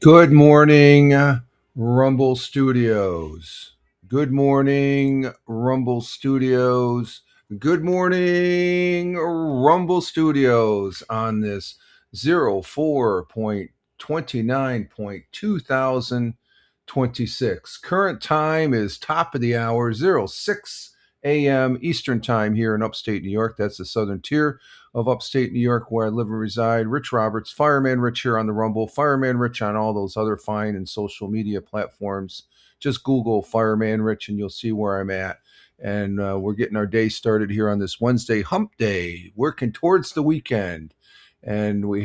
Good morning, Rumble Studios. Good morning, Rumble Studios. Good morning, Rumble Studios on this 04.29.2026. Current time is top of the hour, 06 a.m. Eastern Time here in upstate New York. That's the southern tier of upstate New York, where I live and reside. Rich Roberts, Fireman Rich here on the Rumble, Fireman Rich on all those other fine and social media platforms. Just Google Fireman Rich and you'll see where I'm at. And we're getting our day started here on this Wednesday hump day, working towards the weekend. And we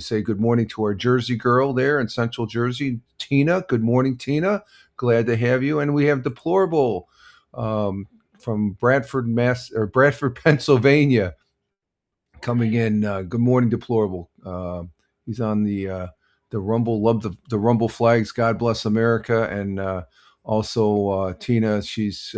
say good morning to our Jersey girl there in Central Jersey, Tina. Good morning, Tina. Glad to have you. And we have Deplorable um, from Bradford, Pennsylvania coming in. Good morning, Deplorable. He's on the Rumble. Love the Rumble flags. God bless America. And also Tina, she's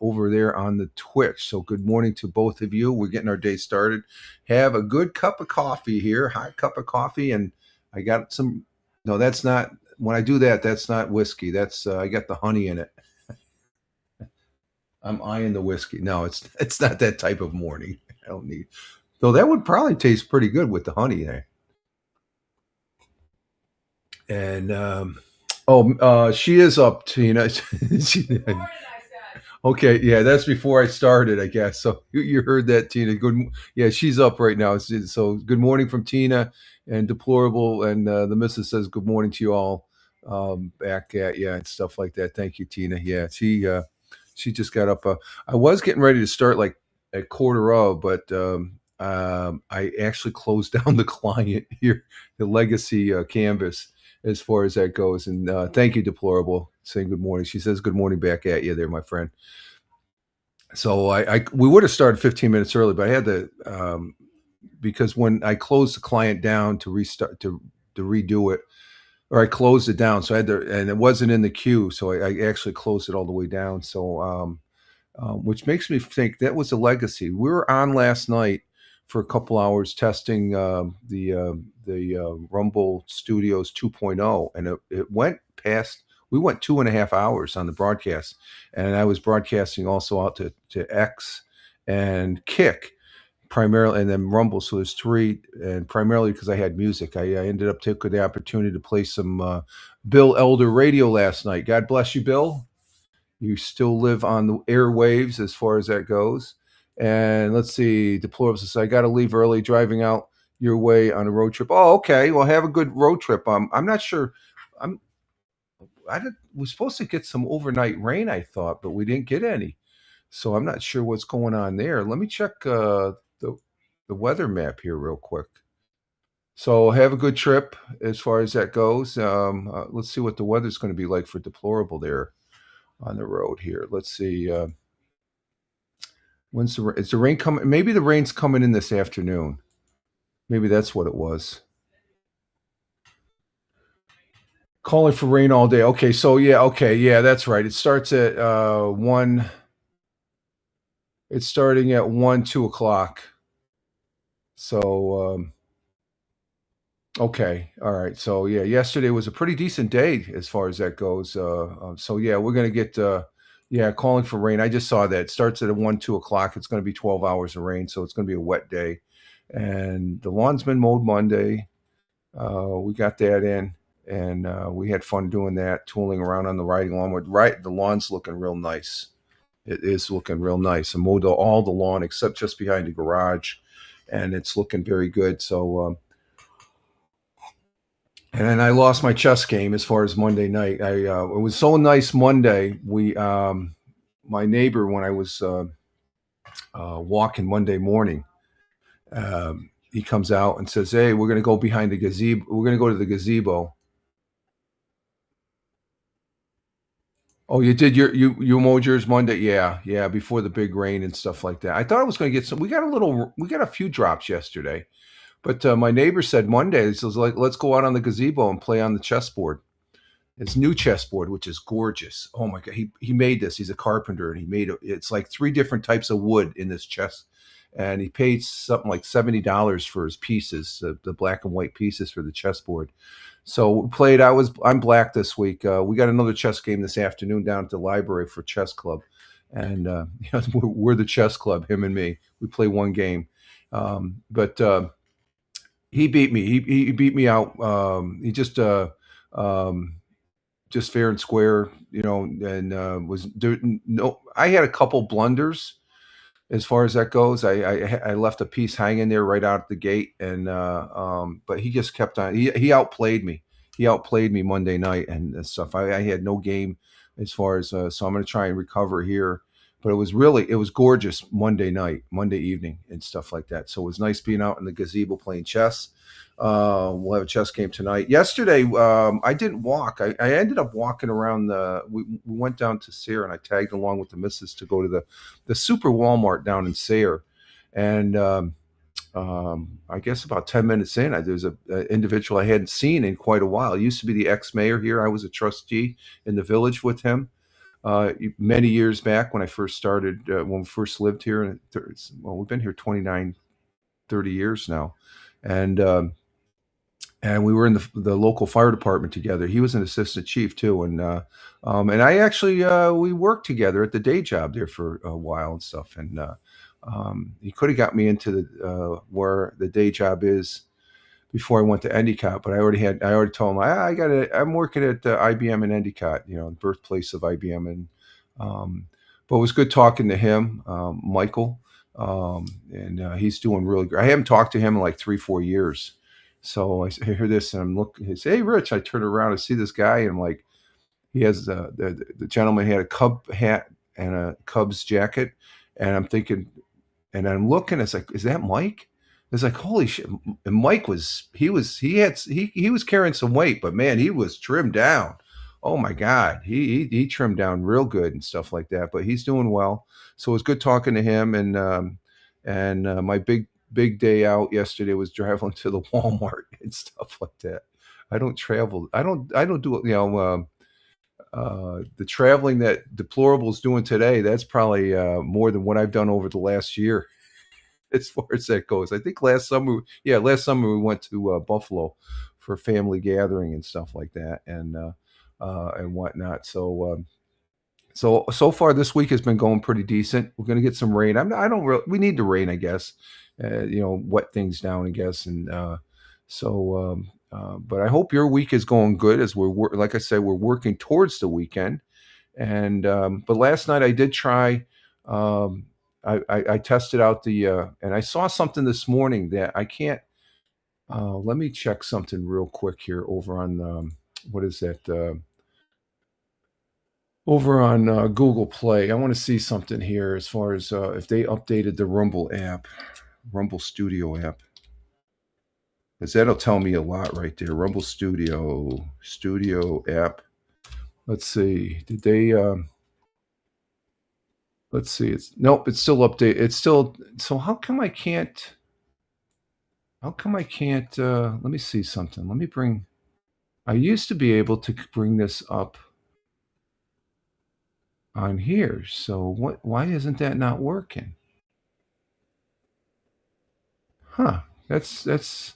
over there on the Twitch. So good morning to both of you. We're getting our day started. Have a good cup of coffee here, hot cup of coffee, and I got some. No, that's not. When I do that, that's not whiskey. That's I got the honey in it. I'm eyeing the whiskey. No, it's not that type of morning. I don't need. So that would probably taste pretty good with the honey there. And she is up, Tina. She- okay, yeah, that's before I started, I guess. So you heard that, Tina. Good, yeah, she's up right now. So good morning from Tina and Deplorable, and the missus says good morning to you all, back at you and stuff like that. Thank you, Tina. Yeah, she just got up. I was getting ready to start like at quarter of, but I actually closed down the client here, the legacy canvas, as far as that goes. And thank you, Deplorable, saying good morning. She says good morning back at you there, my friend. So we would have started 15 minutes early, but I had to because when I closed the client down to restart to redo it, or I closed it down, so I had to, and it wasn't in the queue, so I actually closed it all the way down. So which makes me think that was a legacy. We were on last night for a couple hours testing the Rumble Studios 2.0, and it went past. We went 2.5 hours on the broadcast, and I was broadcasting also out to X and Kick primarily, and then Rumble. So there's three, and primarily because I had music, I ended up taking the opportunity to play some Bill Elder radio last night. God bless you, Bill. You still live on the airwaves as far as that goes. And let's see, Deplorable says, I got to leave early, driving out your way on a road trip. Oh, okay. Well, have a good road trip. I'm not sure. I'm. I did, we're supposed to get some overnight rain, I thought, but we didn't get any. So I'm not sure what's going on there. Let me check the weather map here real quick. So have a good trip as far as that goes. Let's see what the weather's going to be like for Deplorable there on the road here. Let's see. Is the rain coming? Maybe the rain's coming in this afternoon. Maybe that's what it was. Calling for rain all day. Okay, so yeah, okay, yeah, that's right. It starts at 1. It's starting at 1, 2 o'clock. So okay, all right. So yeah, yesterday was a pretty decent day as far as that goes. So yeah, we're gonna get yeah, calling for rain. I just saw that it starts at 1, 2 o'clock. It's going to be 12 hours of rain, so it's going to be a wet day. And the lawn's been mowed Monday. We got that in, and we had fun doing that, tooling around on the riding lawn. Right, the lawn's looking real nice. It is looking real nice. I mowed all the lawn except just behind the garage, and it's looking very good. So, and then I lost my chess game as far as Monday night. It was so nice Monday. My neighbor, when I was walking Monday morning, he comes out and says, "Hey, we're going to go behind the gazebo. We're going to go to the gazebo." Oh, you did you mowed yours Monday? Yeah, yeah, before the big rain and stuff like that. I thought I was going to get some. We got a few drops yesterday, but my neighbor said Monday. He says like, let's go out on the gazebo and play on the chessboard. His new chessboard, which is gorgeous. Oh my god, he made this. He's a carpenter, and he made it. It's like three different types of wood in this chess. and he paid something like $70 for his pieces, the black and white pieces for the chessboard. So we played. I'm black this week. We got another chess game this afternoon down at the library for chess club, and we're the chess club. Him and me. We play one game, but he beat me. He beat me out. He just fair and square, and was doing no. I had a couple blunders as far as that goes. I left a piece hanging there right out the gate, and but he just kept on. He outplayed me. He outplayed me Monday night and stuff. I had no game as far as so I'm going to try and recover here. But it was gorgeous Monday night, Monday evening, and stuff like that. So it was nice being out in the gazebo playing chess. We'll have a chess game tonight. Yesterday, I didn't walk. I ended up walking around we went down to Sayre, and I tagged along with the missus to go to the Super Walmart down in Sayre. And I guess about 10 minutes in, there's an individual I hadn't seen in quite a while. He used to be the ex-mayor here. I was a trustee in the village with him many years back when I first started, when we first lived here. Well, we've been here 29, 30 years now. And we were in the local fire department together. He was an assistant chief too, and I actually we worked together at the day job there for a while and stuff. And he could have got me into where the day job is before I went to Endicott, but I already told him I'm working at IBM in Endicott, the birthplace of IBM, and but it was good talking to him, Michael, and he's doing really great. I haven't talked to him in like 3-4 years. So I hear this and I'm looking. He says, "Hey, Rich." I turn around and see this guy, and I'm like, he has the gentleman had a Cub hat and a Cubs jacket, and I'm thinking, and I'm looking. It's like, is that Mike? It's like, holy shit! And Mike he was carrying some weight, but man, he was trimmed down. Oh my God, he trimmed down real good and stuff like that. But he's doing well. So it was good talking to him, and my big day out yesterday was traveling to the Walmart and stuff like that. I don't travel. I don't do it. The traveling that Deplorable is doing today, that's probably more than what I've done over the last year as far as that goes. I think last summer we went to Buffalo for a family gathering and stuff like that, and whatnot. So far this week has been going pretty decent. We're going to get some rain. I don't really, we need the rain, I guess. Wet things down, I guess, and but I hope your week is going good as like I said, we're working towards the weekend. And but last night I did try. I tested out and I saw something this morning that I can't. Let me check something real quick here over on what is that? Over on Google Play. I want to see something here as far as if they updated the Rumble app, Rumble Studio app. Because that'll tell me a lot right there. Rumble Studio app. Let's see. Did they? Let's see. Nope. It's still updated. It's still. So how come I can't? How come I can't? Let me see something. Let me bring. I used to be able to bring this up on here. So what? Why isn't that not working? Huh. That's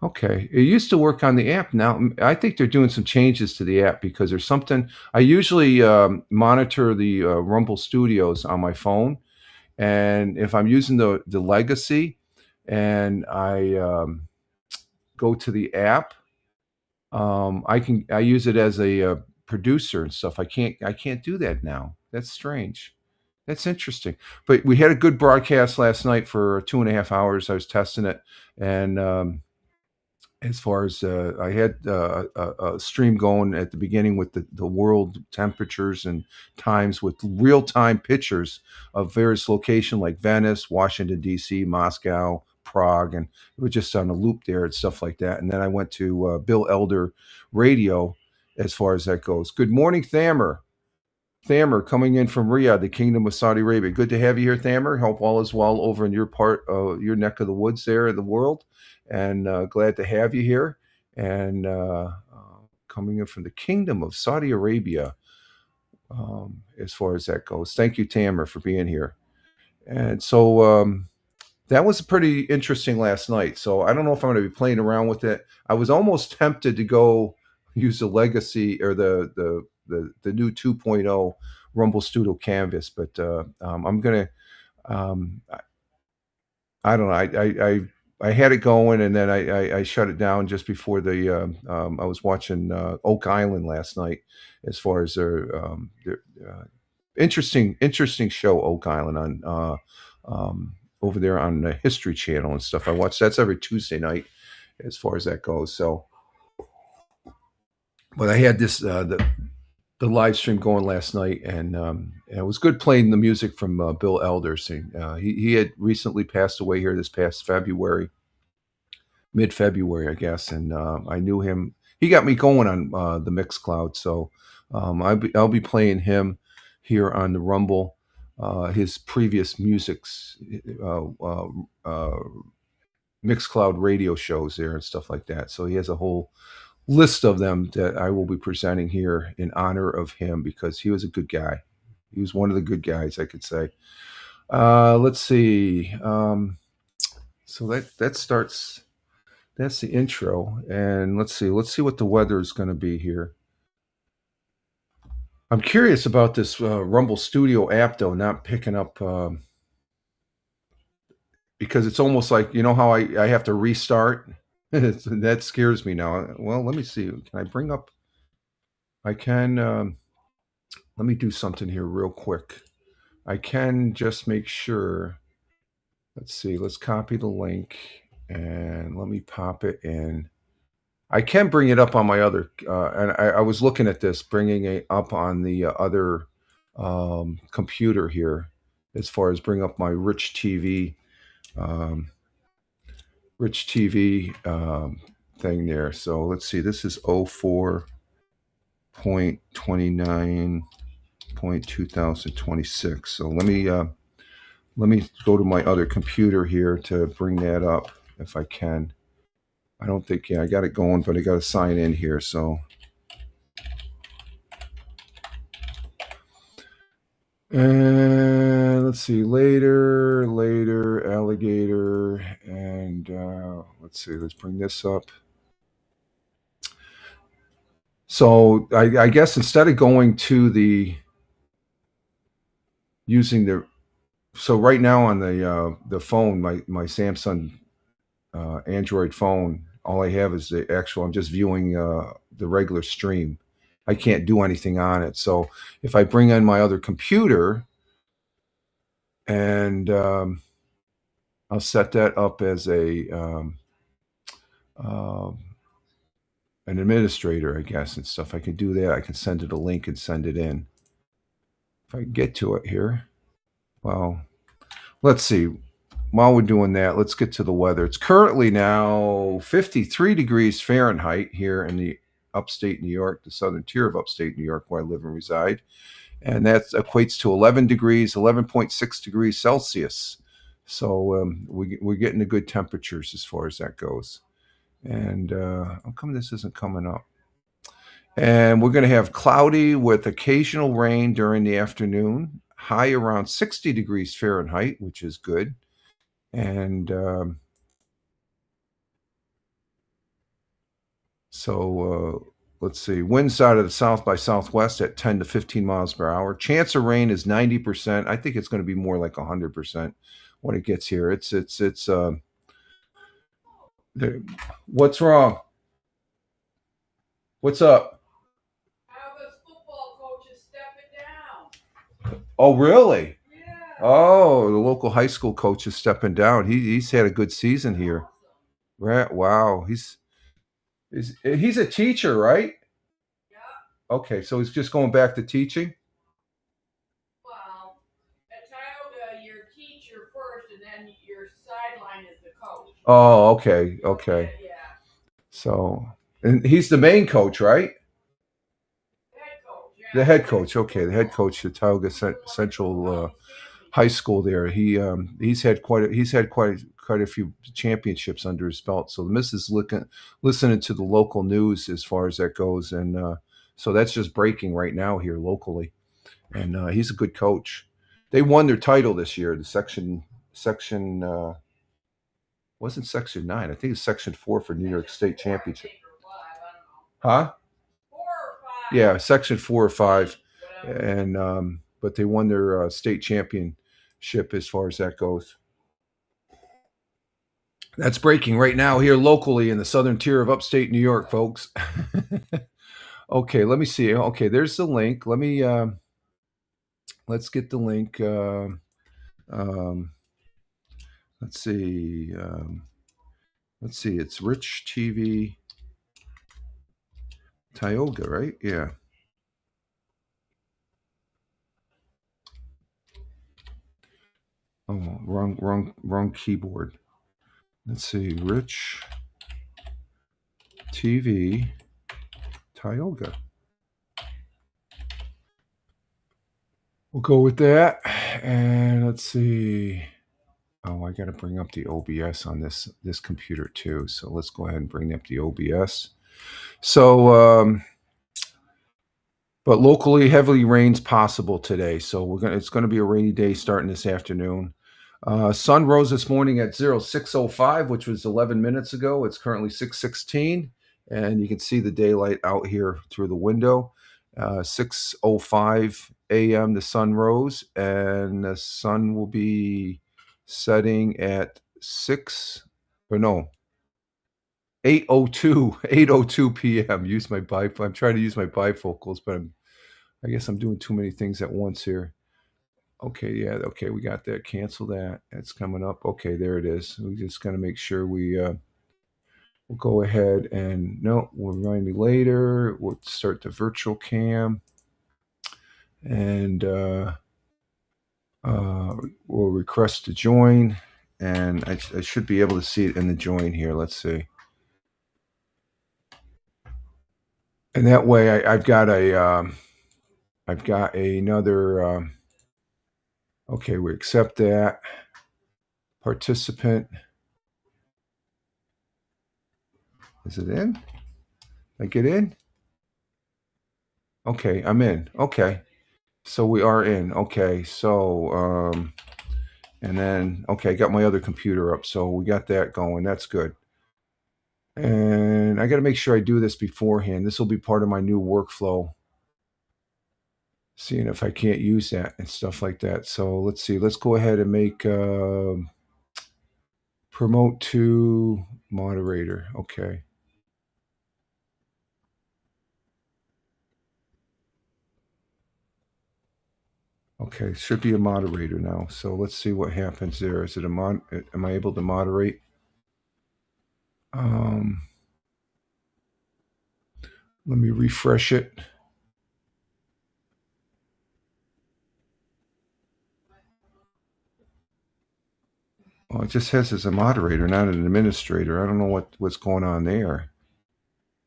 okay. It used to work on the app. Now I think they're doing some changes to the app because there's something. I usually monitor the Rumble Studios on my phone, and if I'm using the legacy, and I go to the app, I use it as a producer and stuff. I can't do that now. That's strange. That's interesting. But we had a good broadcast last night for 2.5 hours. I was testing it, and as far as I had a stream going at the beginning with the world temperatures and times with real time pictures of various locations like Venice, Washington D.C., Moscow, Prague, and it was just on a loop there and stuff like that. And then I went to Bill Elder Radio as far as that goes. Good morning, Thamer. Thamer coming in from Riyadh, the Kingdom of Saudi Arabia. Good to have you here, Thamer. Hope all is well over in your part, your neck of the woods there in the world. And glad to have you here. And coming in from the Kingdom of Saudi Arabia, as far as that goes. Thank you, Tamer, for being here. And so that was pretty interesting last night. So I don't know if I'm going to be playing around with it. I was almost tempted to go use the legacy or the new 2.0 Rumble Studio Canvas, but I'm gonna. Um, I don't know. I had it going, and then I shut it down just before I was watching Oak Island last night. As far as their interesting show, Oak Island on over there on the History Channel and stuff. I watch that's every Tuesday night, as far as that goes. So, but I had this the live stream going last night, and it was good playing the music from Bill Elders. He had recently passed away here this past February, mid February, I guess, and I knew him. He got me going on the Mixcloud, so I'll be playing him here on the Rumble. His previous music's Mixcloud radio shows there and stuff like that. So he has a whole list of them that I will be presenting here in honor of him because he was a good guy. He was one of the good guys, I could say. Let's see. So that starts. That's the intro, and let's see. Let's see what the weather is going to be here. I'm curious about this Rumble Studio app, though, not picking up because it's almost like you know how I have to restart. That scares me now. Well, let me see. Can I bring up? I can. Let me do something here real quick. I can just make sure. Let's see. Let's copy the link and let me pop it in. I can bring it up on my other, and I was looking at this, bringing it up on the other computer here, as far as bring up my um, Rich TV thing there. So let's see. This is 04.29.2026. So let me go to my other computer here to bring that up if I can. I don't think, yeah, I got it going, but I got to sign in here. So, and let's see, later, alligator, and let's see, let's bring this up. So I guess instead of going to using so right now on the phone, my Samsung Android phone, all I have is the actual. I'm just viewing the regular stream. I can't do anything on it. So if I bring in my other computer and I'll set that up as um, an administrator, I guess, and stuff. I can do that. I can send it a link and send it in. If I get to it here, well, let's see. While we're doing that, let's get to the weather. It's currently now 53 degrees Fahrenheit here in the upstate New York, the southern tier of upstate New York, where I live and reside. And that equates to 11.6 degrees Celsius. So we're getting the good temperatures as far as that goes. And how come this isn't coming up? And we're going to have cloudy with occasional rain during the afternoon, high around 60 degrees Fahrenheit, which is good. And so let's see, winds out of the south by southwest at 10 to 15 miles per hour. Chance of rain is 90%. I think it's going to be more like 100% when it gets here. What's wrong? What's up? Alva's football coach is stepping down. Oh, really? Yeah. Oh, the local high school coach is stepping down. He's had a good season here. Right? Wow. He's a teacher, right? Yeah. Okay, so he's just going back to teaching. Well, at Tioga, you're teacher first, and then your sideline is the coach. Oh, okay. Yeah. So, and he's the main coach, right? Head coach. Yeah. The head coach. Okay, the head coach at Tioga Central High School. There, he's had quite a few championships under his belt. So the missus listening to the local news as far as that goes, and so that's just breaking right now here locally. And he's a good coach. They won their title this year, the section. Wasn't Section 9. I think it's Section 4 for New York State Championship. Huh? Huh? 4 or 5. Yeah, Section 4 or 5. Whatever. And but they won their state championship as far as that goes. That's breaking right now here locally in the southern tier of upstate New York, folks. Okay, let me see. Okay, there's the link. Let's get the link. Let's see. Let's see. It's Rich TV Tioga, right? Yeah. Oh, wrong keyboard. Let's see. Rich TV Tioga. We'll go with that. And let's see. Oh, I got to bring up the OBS on this computer too. So let's go ahead and bring up the OBS. So, but locally, heavily rains possible today. So it's going to be a rainy day starting this afternoon. Sun rose this morning at 06:05, which was 11 minutes ago. It's currently 6:16, and you can see the daylight out here through the window. 6:05 a.m. the sun rose, and the sun will be setting at 8:02 p.m. I'm trying to use my bifocals, but I guess I'm doing too many things at once here. Okay, yeah, okay, we got that. Cancel that. It's coming up. Okay, there it is. We just got to make sure we'll go ahead and no, we'll remind me later. We'll start the virtual cam, and we'll request to join, and I should be able to see it in the join here. Let's see. And that way, I've got another. Okay, we accept that. Participant. Is it in? I get in? Okay, I'm in. Okay. So we are in. Okay. So and then okay, I got my other computer up. So we got that going. That's good. And I got to make sure I do this beforehand. This will be part of my new workflow. Seeing if I can't use that and stuff like that. So let's see. Let's go ahead and make promote to moderator. Okay. Okay, should be a moderator now. So let's see what happens there. Is it am I able to moderate? Let me refresh it. Well, it just says as a moderator, not an administrator. I don't know what's going on there.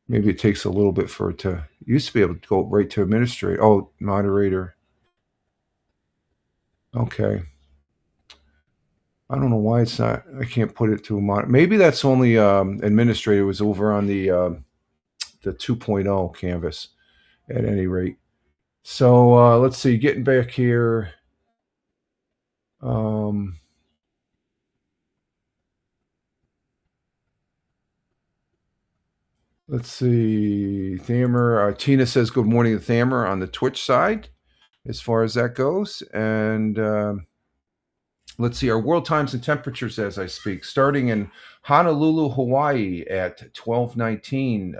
Maybe it takes a little bit for it to. Used to be able to go right to administrator. Oh, moderator. Okay. I don't know why it's not. I can't put it to a mod. Maybe that's only administrator was over on the 2.0 canvas. At any rate. So let's see. Getting back here. Let's see. Thamer. Tina says good morning to Thamer on the Twitch side, as far as that goes. And let's see our world times and temperatures as I speak. Starting in Honolulu, Hawaii at 12:19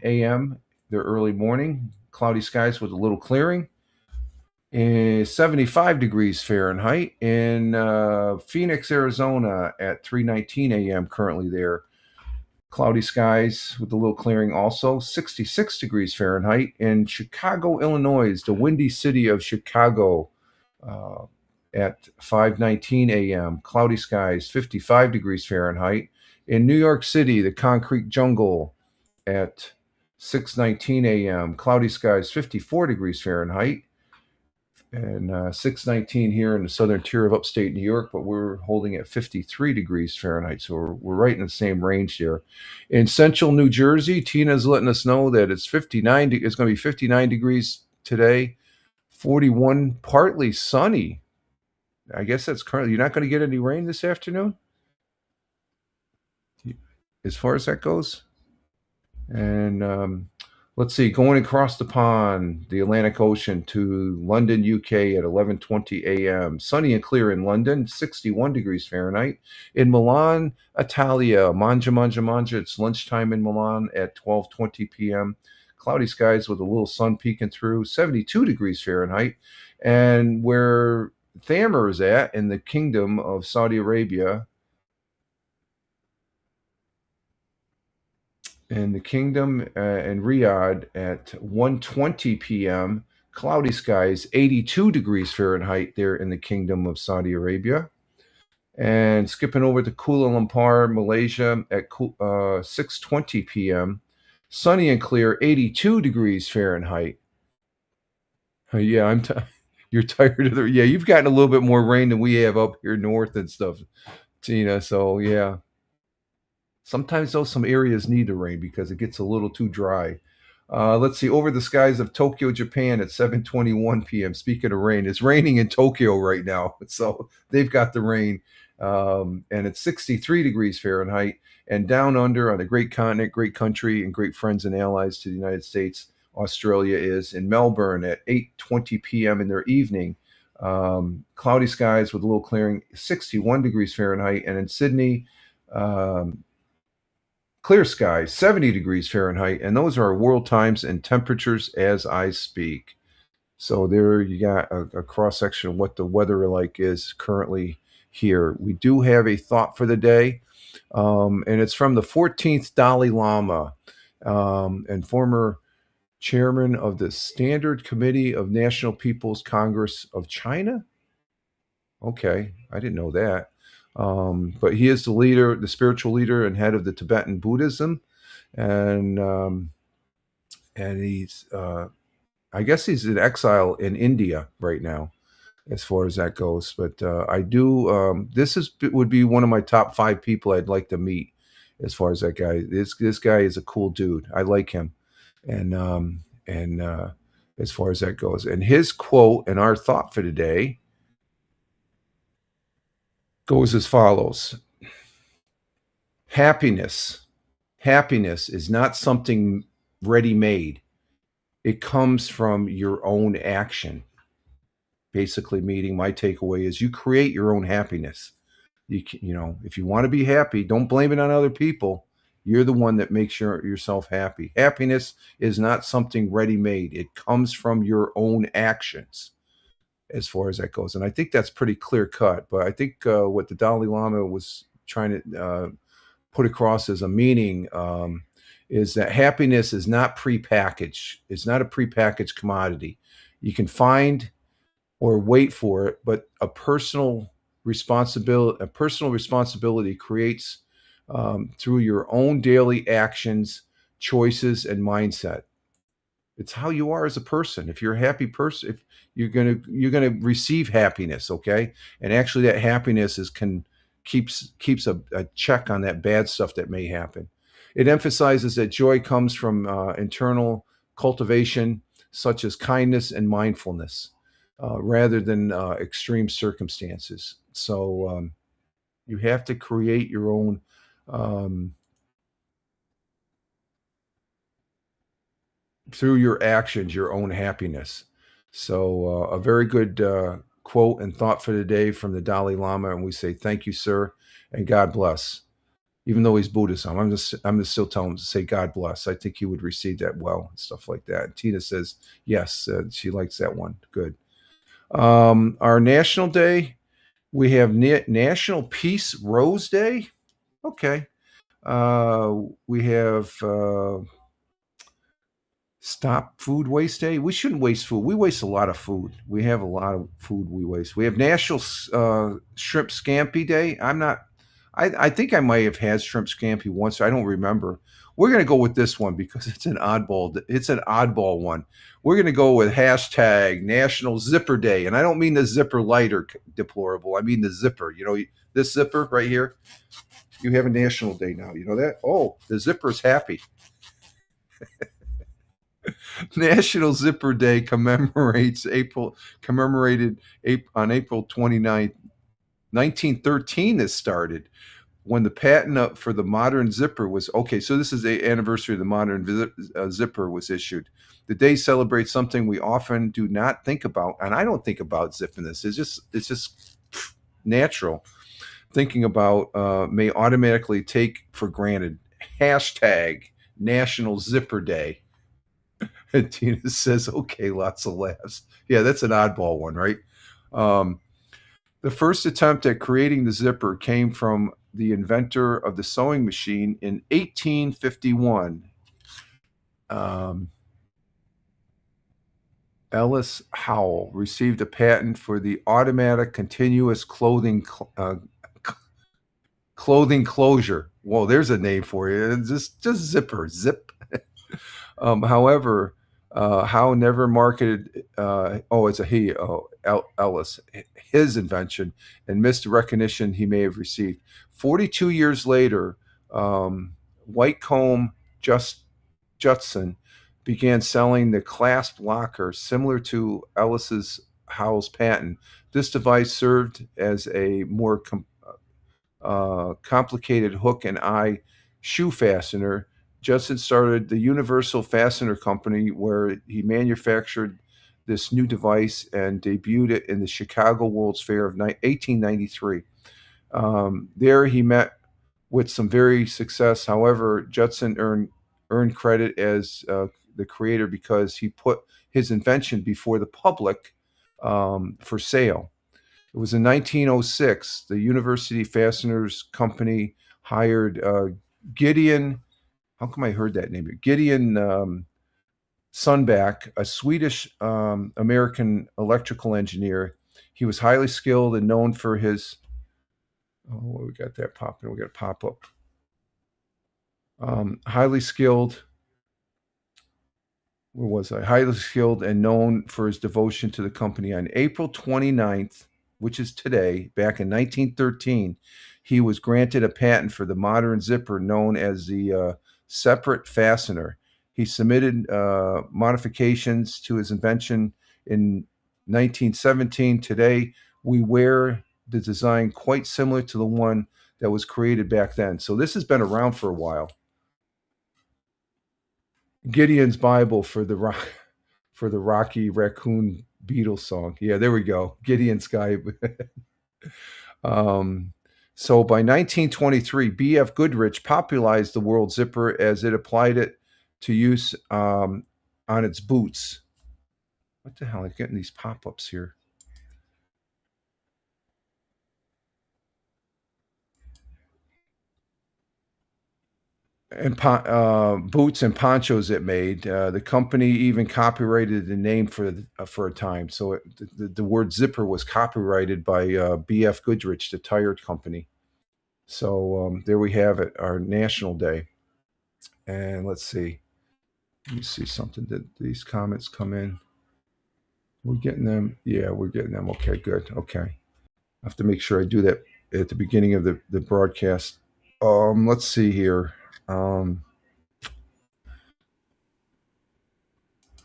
a.m. Their early morning. Cloudy skies with a little clearing. 75 degrees Fahrenheit in Phoenix, Arizona at 3:19 a.m. currently there. Cloudy skies with a little clearing also. 66 degrees Fahrenheit in Chicago, Illinois, the windy city of Chicago at 5:19 a.m. Cloudy skies, 55 degrees Fahrenheit. In New York City, the concrete jungle at 6:19 a.m. Cloudy skies, 54 degrees Fahrenheit. And 6:19 here in the southern tier of upstate New York, but we're holding at 53 degrees Fahrenheit. So we're right in the same range here. In central New Jersey, Tina's letting us know that it's 59. It's going to be 59 degrees today, 41 partly sunny. I guess that's currently. You're not going to get any rain this afternoon, as far as that goes. And let's see, going across the pond, the Atlantic Ocean to London, UK at 11:20 a.m. Sunny and clear in London, 61 degrees Fahrenheit. In Milan, Italia, Mangia Mangia Mangia. It's lunchtime in Milan at 12:20 p.m. Cloudy skies with a little sun peeking through, 72 degrees Fahrenheit. And where Thamar is at in the Kingdom of Saudi Arabia, in the Kingdom in Riyadh at 1:20 p.m. Cloudy skies, 82 degrees Fahrenheit there in the Kingdom of Saudi Arabia. And skipping over to Kuala Lumpur, Malaysia at 6:20 p.m. Sunny and clear, 82 degrees Fahrenheit. Yeah, you're tired of the. Yeah, you've gotten a little bit more rain than we have up here north and stuff, Tina. So yeah, sometimes though some areas need the rain because it gets a little too dry. Let's see, over the skies of Tokyo, Japan at 7:21 p.m. Speaking of rain, it's raining in Tokyo right now, so they've got the rain, and it's 63 degrees Fahrenheit. And down under on the great continent, great country, and great friends and allies to the United States, Australia is in Melbourne at 8:20 p.m. in their evening. Cloudy skies with a little clearing, 61 degrees Fahrenheit, and in Sydney. Um, Clear skies, 70 degrees Fahrenheit, and those are world times and temperatures as I speak. So there you got a cross section of what the weather like is currently here. We do have a thought for the day, and it's from the 14th Dalai Lama and former chairman of the Standard Committee of National People's Congress of China. Okay, I didn't know that. But he is the leader, the spiritual leader and head of the Tibetan Buddhism, and he's, I guess he's in exile in India right now, as far as that goes. But I do. This is would be one of my top 5 people I'd like to meet, as far as that guy. This guy is a cool dude. I like him, and as far as that goes, and his quote and our thought for today goes as follows: happiness. Happiness is not something ready made. It comes from your own action. Basically, meaning my takeaway is you create your own happiness. You know, if you want to be happy, don't blame it on other people. You're the one that makes yourself happy. Happiness is not something ready made. It comes from your own actions, as far as that goes. And I think that's pretty clear cut. But I think what the Dalai Lama was trying to put across as a meaning is that happiness is not prepackaged. It's not a prepackaged commodity. You can find or wait for it, but a personal responsibility creates through your own daily actions, choices, and mindset. It's how you are as a person. If you're a happy person, if you're gonna receive happiness, okay? And actually, that happiness is can keeps a check on that bad stuff that may happen. It emphasizes that joy comes from internal cultivation, such as kindness and mindfulness, rather than extreme circumstances. So you have to create your own. Um, Through your actions, your own happiness. So, a very good quote and thought for the day from the Dalai Lama, and we say thank you, sir, and God bless. Even though he's Buddhist, I'm just still telling him to say God bless. I think he would receive that well and stuff like that. And Tina says yes, she likes that one. Good. Our national day, we have National Peace Rose Day. Okay. We have. Stop food waste day. We shouldn't waste food. We waste a lot of food. We have a lot of food we waste. We have National Shrimp Scampi Day. I'm not. I think I might have had shrimp scampi once. I don't remember. We're gonna go with this one because it's an oddball. It's an oddball one. We're gonna go with hashtag National Zipper Day, and I don't mean the zipper lighter deplorable. I mean the zipper. You know this zipper right here. You have a national day now. You know that? Oh, the zipper's happy. National Zipper Day commemorated on April 29th, 1913. This started when the patent for the modern zipper was okay. So this is the anniversary of the modern zipper was issued. The day celebrates something we often do not think about, and I don't think about zipping this. It's just natural. Thinking about may automatically take for granted. Hashtag National Zipper Day. And Tina says, okay, lots of laughs. Yeah, that's an oddball one, right? Um, the first attempt at creating the zipper came from the inventor of the sewing machine in 1851. Um, Ellis Howell received a patent for the automatic continuous clothing closure. Whoa, there's a name for you. Just zipper, zip. However, Howe never marketed. It's a he. Ellis, his invention, and missed the recognition he may have received. 42 years later, Whitcomb Judson began selling the clasp locker similar to Ellis's Howell's patent. This device served as a more complicated hook and eye shoe fastener. Judson started the Universal Fastener Company, where he manufactured this new device and debuted it in the Chicago World's Fair of 1893. There he met with some very success. However, Judson earned credit as the creator because he put his invention before the public for sale. It was in 1906 the University Fasteners Company hired Gideon. How come I heard that name? Gideon Sundback, a Swedish American electrical engineer. He was highly skilled and known for his. Oh, we got that popping. We got a pop up. Highly skilled. Where was I? Highly skilled and known for his devotion to the company. On April 29th, which is today, back in 1913, he was granted a patent for the modern zipper known as the separate fastener. He submitted modifications to his invention in 1917. Today, we wear the design quite similar to the one that was created back then. So this has been around for a while. Gideon's Bible for the Rocky Raccoon Beatles song. Yeah, there we go. Gideon's Guy. So by 1923, B.F. Goodrich popularized the world zipper as it applied it to use on its boots. What the hell? I'm getting these pop-ups here. And boots and ponchos it made. The company even copyrighted the name for a time. So the word zipper was copyrighted by B.F. Goodrich, the tire company. So there we have it, our National Day. And let's see. Let me see something. Did these comments come in? We're getting them. Yeah, we're getting them. Okay, good. Okay. I have to make sure I do that at the beginning of the broadcast. Let's see here.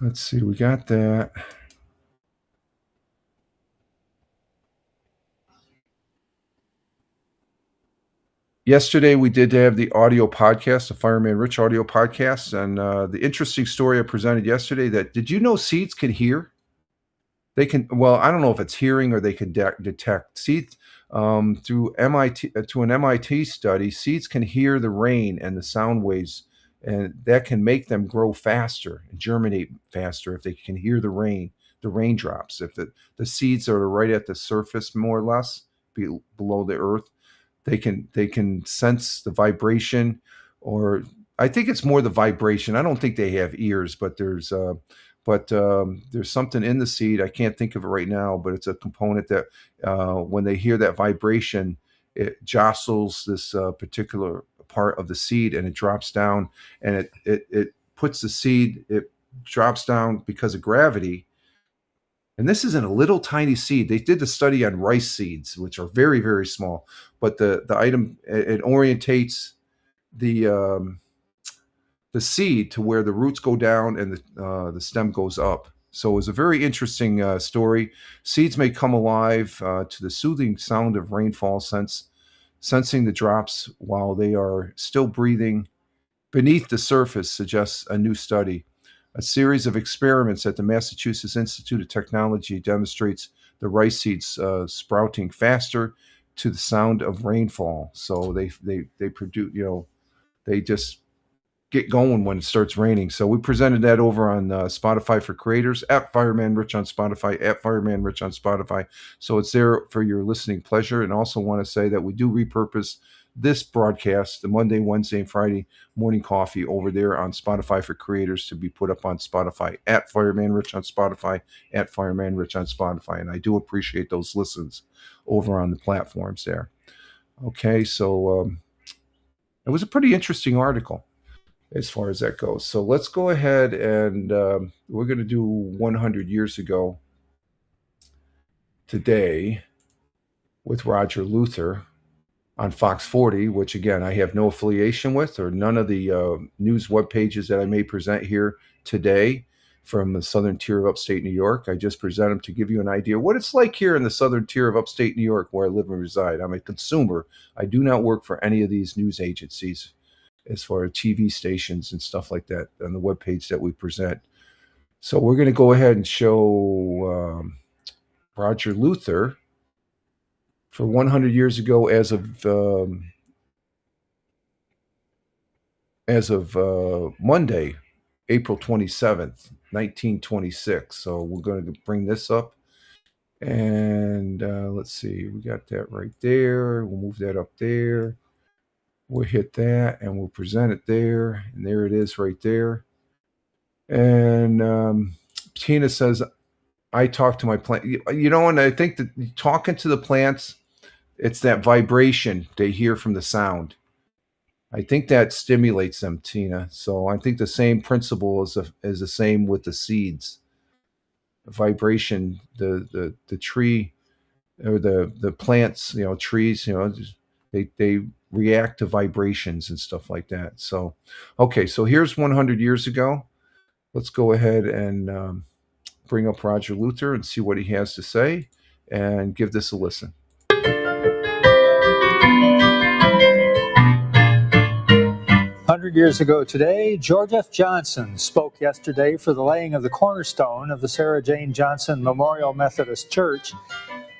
Let's see. We got that. Yesterday, we did have the audio podcast, the Fireman Rich audio podcast, and the interesting story I presented yesterday. That did you know seeds can hear? They can. Well, I don't know if it's hearing or they can detect seeds through MIT to an MIT study. Seeds can hear the rain and the sound waves, and that can make them grow faster and germinate faster if they can hear the rain, the raindrops. If the seeds are right at the surface, more or less, below the earth, they can sense the vibration, or I think it's more the vibration. I don't think they have ears, but there's something in the seed. I can't think of it right now, but it's a component that when they hear that vibration, it jostles this particular part of the seed, and it drops down, and it puts the seed. It drops down because of gravity. And this isn't a little tiny seed. They did the study on rice seeds, which are very, very small. But the item, it orientates the the seed to where the roots go down and the stem goes up. So it was a very interesting story. Seeds may come alive to the soothing sound of rainfall, sensing the drops while they are still breathing beneath the surface, suggests a new study. A series of experiments at the Massachusetts Institute of Technology demonstrates the rice seeds sprouting faster to the sound of rainfall. So they produce, they just get going when it starts raining. So we presented that over on Spotify for Creators, at Fireman Rich on Spotify, at Fireman Rich on Spotify. So it's there for your listening pleasure. And also want to say that we do repurpose this broadcast, the Monday, Wednesday, and Friday morning coffee, over there on Spotify for Creators to be put up on Spotify, at Fireman Rich on Spotify, at Fireman Rich on Spotify. And I do appreciate those listens over on the platforms there. Okay, so it was a pretty interesting article as far as that goes. So let's go ahead and we're going to do 100 years ago today with Roger Luther on Fox 40, which again, I have no affiliation with, or none of the news web pages that I may present here today from the southern tier of upstate New York. I just present them to give you an idea what it's like here in the southern tier of upstate New York, where I live and reside. I'm a consumer. I do not work for any of these news agencies as far as TV stations and stuff like that on the webpage that we present. So we're going to go ahead and show Roger Luther for 100 years ago as of Monday, April 27th, 1926. So we're going to bring this up. And let's see, we got that right there. We'll move that up there. We'll hit that and we'll present it there. And there it is right there. And Tina says, I talk to my plant. And I think that talking to the plants, it's that vibration they hear from the sound. I think that stimulates them, Tina. So I think the same principle is the same with the seeds. The vibration, the tree or the plants, trees, they react to vibrations and stuff like that. So, okay, so here's 100 years ago. Let's go ahead and bring up Roger Luther and see what he has to say and give this a listen. 100 years ago today, George F. Johnson spoke yesterday for the laying of the cornerstone of the Sarah Jane Johnson Memorial Methodist Church.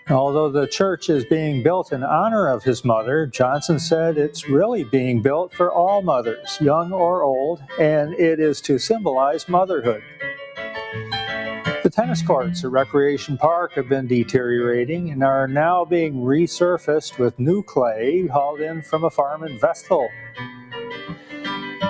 Although the church is being built in honor of his mother, Johnson said it's really being built for all mothers, young or old, and it is to symbolize motherhood. The tennis courts at Recreation Park have been deteriorating and are now being resurfaced with new clay hauled in from a farm in Vestal.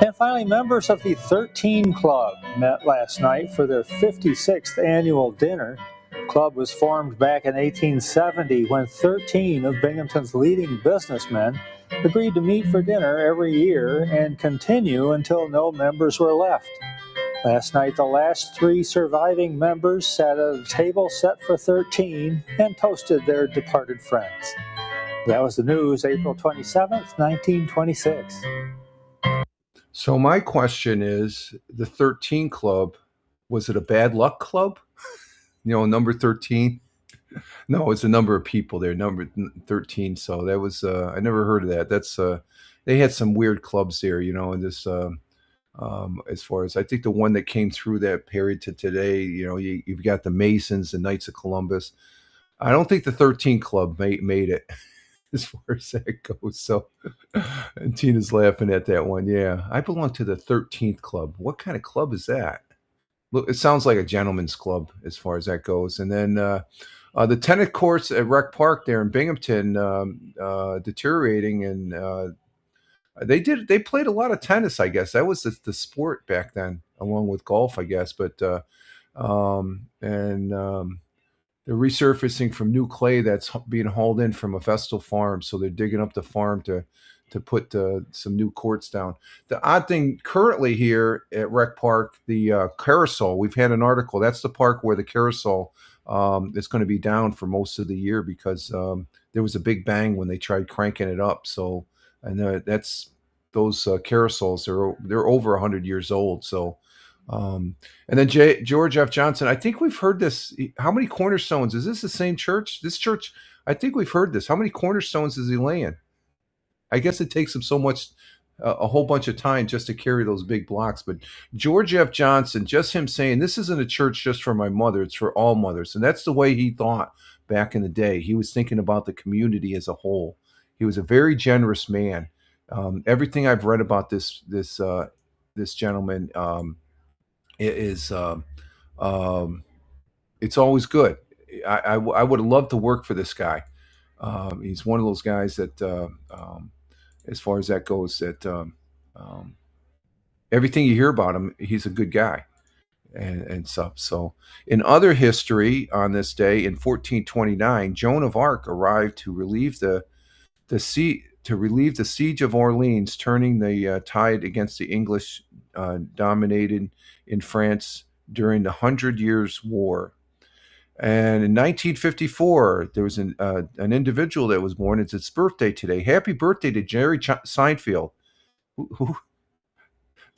And finally, members of the 13 Club met last night for their 56th annual dinner. The club was formed back in 1870 when 13 of Binghamton's leading businessmen agreed to meet for dinner every year and continue until no members were left. Last night, the last 3 surviving members sat at a table set for 13 and toasted their departed friends. That was the news, April 27th, 1926. So my question is, the 13 Club, was it a bad luck club? Number 13? No, it's a number of people there, number 13. So that was, I never heard of that. That's, they had some weird clubs there, and this, as far as, I think the one that came through that period to today, you've got the Masons, the Knights of Columbus. I don't think the 13 Club made it as far as that goes. So, and Tina's laughing at that one. Yeah, I belong to the 13th Club. What kind of club is that? Look, it sounds like a gentleman's club as far as that goes. And then the tennis courts at Rec Park there in Binghamton deteriorating, and they played a lot of tennis. I guess that was the sport back then, along with golf, I guess. But they're resurfacing from new clay that's being hauled in from a Vestal farm. So they're digging up the farm to put some new courts down. The odd thing currently here at Rec Park, the carousel, we've had an article. That's the park where the carousel is going to be down for most of the year because there was a big bang when they tried cranking it up. So, and that's those carousels. They're over 100 years old. So, and then George F. Johnson. I think we've heard this. How many cornerstones is this? The same church? This church. I think we've heard this. How many cornerstones is he laying? I guess it takes him so much, a whole bunch of time just to carry those big blocks. But George F. Johnson, just him saying, this isn't a church just for my mother, it's for all mothers. And that's the way he thought back in the day. He was thinking about the community as a whole. He was a very generous man. Everything I've read about this gentleman is it's always good. I would have loved to work for this guy. He's one of those guys that as far as that goes, that everything you hear about him, he's a good guy and stuff. So, in other history, on this day in 1429, Joan of Arc arrived to relieve the siege of Orleans, turning the tide against the English dominated in France during the Hundred Years' War. And in 1954, there was an individual that was born. It's its birthday today. Happy birthday to Jerry Seinfeld. The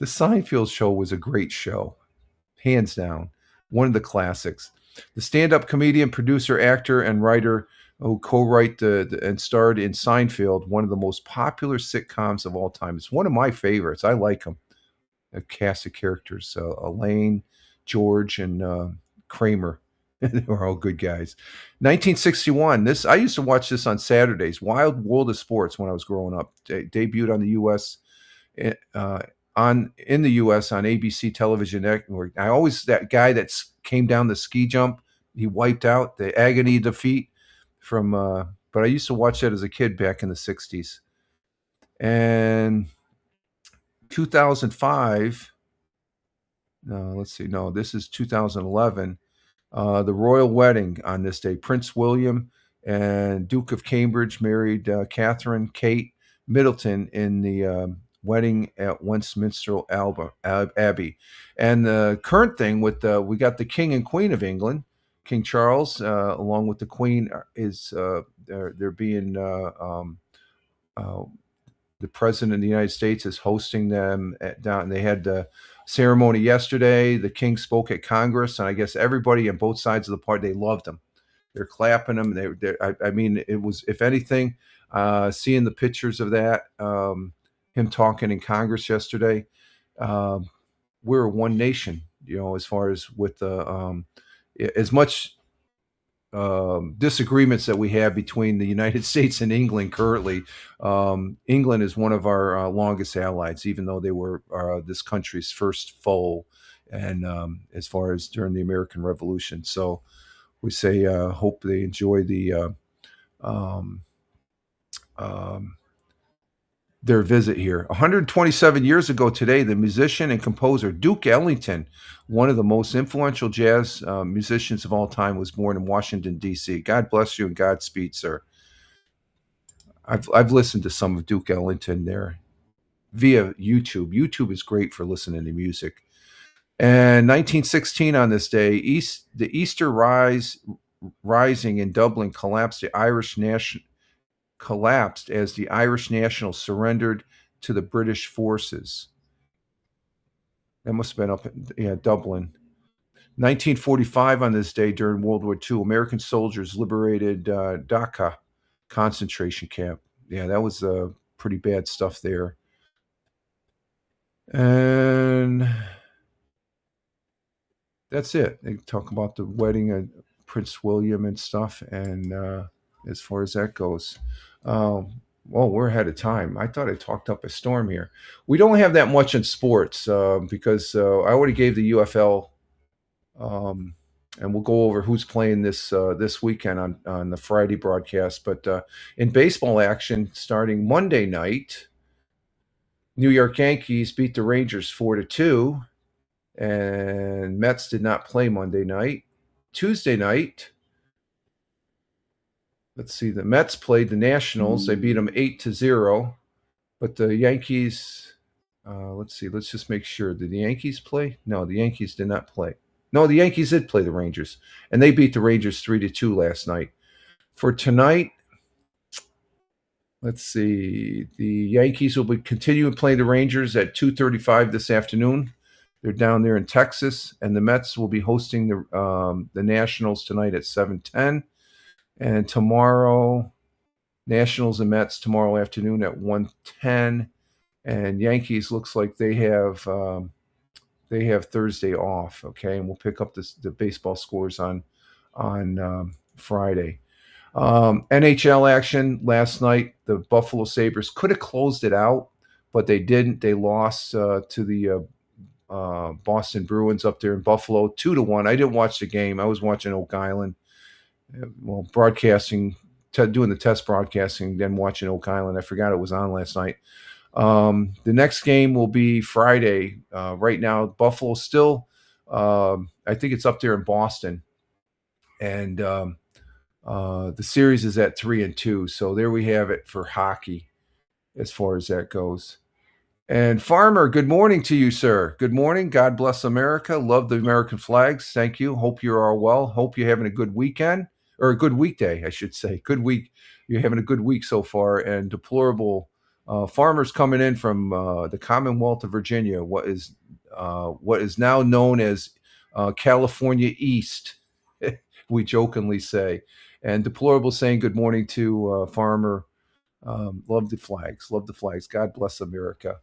Seinfeld Show was a great show, hands down, one of the classics. The stand-up comedian, producer, actor, and writer who co-wrote and starred in Seinfeld, one of the most popular sitcoms of all time. It's one of my favorites. I like him. A cast of characters: Elaine, George, and Kramer. They were all good guys. 1961. I used to watch this on Saturdays. Wild World of Sports when I was growing up. Debuted on the U.S. In the U.S. on ABC television network. That guy that came down the ski jump. He wiped out the agony defeat from. But I used to watch that as a kid back in the 60s. And 2005. No, let's see. No, this is 2011. The royal wedding on this day. Prince William and Duke of Cambridge married Catherine Kate Middleton in the wedding at Westminster Abbey. And the current thing with we got the King and Queen of England, King Charles, along with the Queen, is they're being the President of the United States is hosting them down. They had the ceremony yesterday. The King spoke at Congress, and I guess everybody on both sides of the party, they loved him. They're clapping him. I mean, it was, if anything, seeing the pictures of that, him talking in Congress yesterday. We're one nation, as far as with the as much disagreements that we have between the United States and England currently. England is one of our longest allies, even though they were this country's first foe, and as far as during the American Revolution. So we say hope they enjoy their visit here. 127 years ago today, the musician and composer Duke Ellington, one of the most influential jazz musicians of all time, was born in Washington, D.C. God bless you and Godspeed, sir. I've listened to some of Duke Ellington there via YouTube. YouTube is great for listening to music. And 1916 on this day, the Easter Rising in Dublin collapsed as the Irish nationals surrendered to the British forces. That must have been up in Dublin. 1945 on this day, during World War II, American soldiers liberated Dachau concentration camp. Yeah, that was pretty bad stuff there. And that's it. They talk about the wedding of Prince William and stuff, and as far as that goes. Well, we're ahead of time. I thought I talked up a storm here. We don't have that much in sports because I already gave the UFL, and we'll go over who's playing this weekend on the Friday broadcast. But in baseball action, starting Monday night, New York Yankees beat the Rangers 4-2, and Mets did not play Monday night. Tuesday night, let's see, the Mets played the Nationals. They beat them 8-0. But the Yankees, let's see, let's just make sure. Did the Yankees play? No, the Yankees did not play. No, the Yankees did play the Rangers. And they beat the Rangers 3-2 last night. For tonight, Let's see. The Yankees will be continuing playing the Rangers at 2:35 this afternoon. They're down there in Texas, and the Mets will be hosting the Nationals tonight at 7:10. And tomorrow, Nationals and Mets tomorrow afternoon at 1:10. And Yankees looks like they have Thursday off. Okay, and we'll pick up the baseball scores on Friday. NHL action last night. The Buffalo Sabres could have closed it out, but they didn't. They lost to the Boston Bruins up there in Buffalo 2-1. I didn't watch the game. I was watching Oak Island. Well, broadcasting, doing the test broadcasting, then watching Oak Island. I forgot it was on last night. The next game will be Friday. Right now, Buffalo still, I think it's up there in Boston. And the series is at 3-2. So there we have it for hockey as far as that goes. And Farmer, good morning to you, sir. Good morning. God bless America. Love the American flags. Thank you. Hope you're all well. Hope you're having a good weekend, or a good weekday, I should say. Good week. You're having a good week so far. And deplorable farmers coming in from the Commonwealth of Virginia, what is now known as California East, we jokingly say. And deplorable saying good morning to Farmer. Love the flags. Love the flags. God bless America.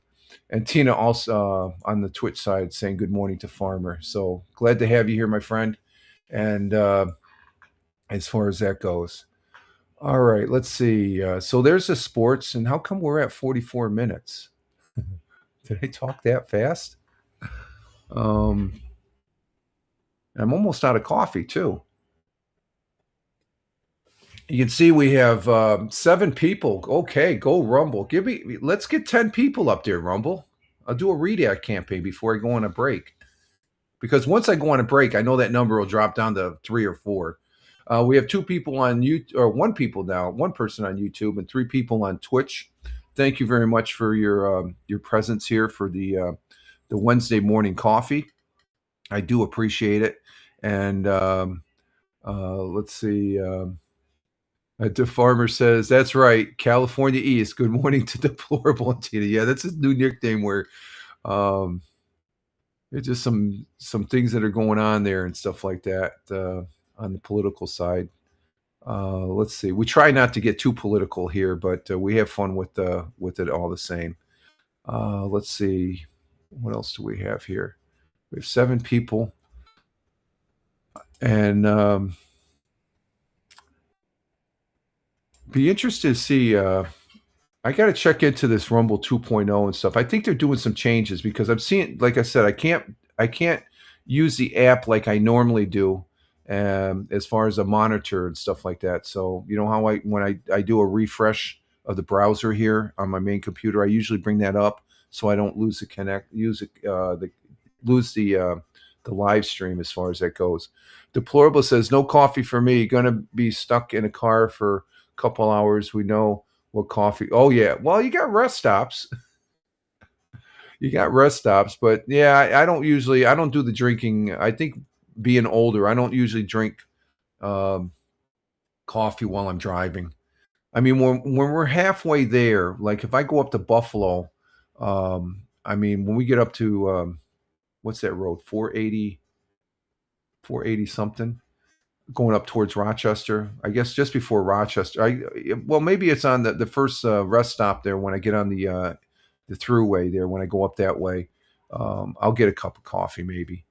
And Tina also on the Twitch side saying good morning to Farmer. So glad to have you here, my friend. And as far as that goes. All right, let's see. So there's the sports. And how come we're at 44 minutes? Did I talk that fast? I'm almost out of coffee, too. You can see we have 7 people. Okay, go Rumble. Let's get 10 people up there, Rumble. I'll do a read-out campaign before I go on a break. Because once I go on a break, I know that number will drop down to 3 or 4. We have 2 people on YouTube, or 1 person on YouTube, and 3 people on Twitch. Thank you very much for your presence here for the Wednesday morning coffee. I do appreciate it. And let's see. The farmer says, that's right, California East. Good morning to Deplorable and Tina. Yeah, that's his new nickname where there's just some things that are going on there and stuff like that on the political side. Let's see. We try not to get too political here, but we have fun with it all the same. Let's see. What else do we have here? We have 7 people. And be interested to see. I got to check into this Rumble 2.0 and stuff. I think they're doing some changes because I'm seeing, like I said, I can't use the app like I normally do, as far as a monitor and stuff like that. So you know how when I do a refresh of the browser here on my main computer, I usually bring that up so I don't lose the live stream as far as that goes. Deplorable says no coffee for me. Gonna be stuck in a car for couple hours. We know what coffee. Oh yeah. Well, you got rest stops. But yeah, I don't do the drinking. I think being older, I don't usually drink coffee while I'm driving. I mean, when we're halfway there, like if I go up to Buffalo, I mean, when we get up to what's that road? 480 something. Going up towards Rochester, I guess just before Rochester. Well, maybe it's on the first rest stop there when I get on the thruway there. When I go up that way, I'll get a cup of coffee maybe.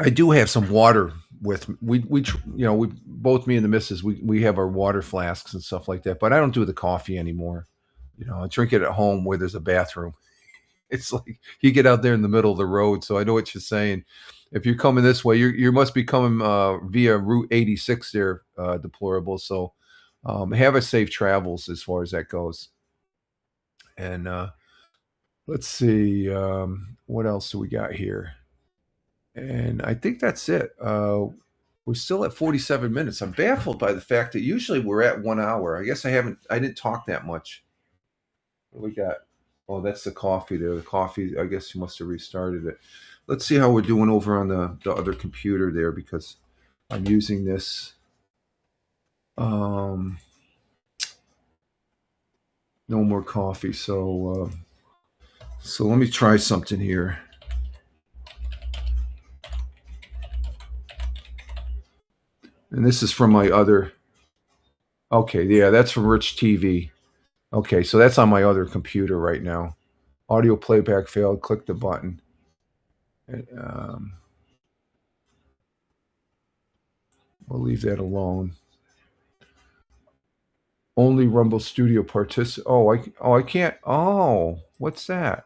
I do have some water with we both me and the missus we have our water flasks and stuff like that. But I don't do the coffee anymore. I drink it at home where there's a bathroom. It's like you get out there in the middle of the road. So I know what you're saying. If you're coming this way, you must be coming via Route 86 there, Deplorable. So have a safe travels as far as that goes. And let's see, what else do we got here? And I think that's it. We're still at 47 minutes. I'm baffled by the fact that usually we're at 1 hour. I guess I didn't talk that much. What do we got? Oh, that's the coffee there. The coffee, I guess you must have restarted it. Let's see how we're doing over on the other computer there because I'm using this. no more coffee. So let me try something here. And this is from my other. Okay, yeah, that's from Rich TV. Okay, so that's on my other computer right now. Audio playback failed. Click the button. We'll leave that alone. Only Rumble Studio participate. I can't. Oh, what's that?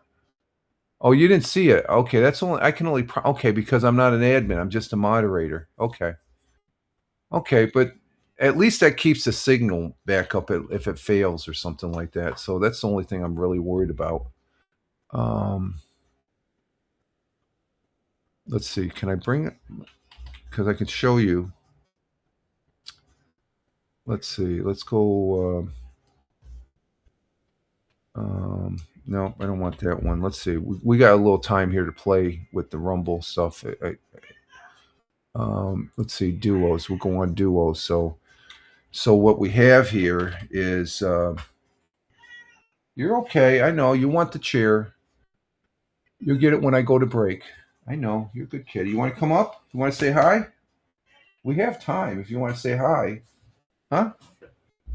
Oh, you didn't see it. Okay, that's only I can only. Okay, because I'm not an admin. I'm just a moderator. Okay. Okay, but at least that keeps the signal back up if it fails or something like that. So that's the only thing I'm really worried about. Let's see. Can I bring it? Because I can show you. Let's see. Let's go. No, I don't want that one. Let's see. We got a little time here to play with the Rumble stuff. Let's see. Duos. We'll go on duos. So what we have here is you're okay. I know you want the chair. You'll get it when I go to break. I know you're a good kid. You want to come up? You want to say hi? We have time if you want to say hi. Huh?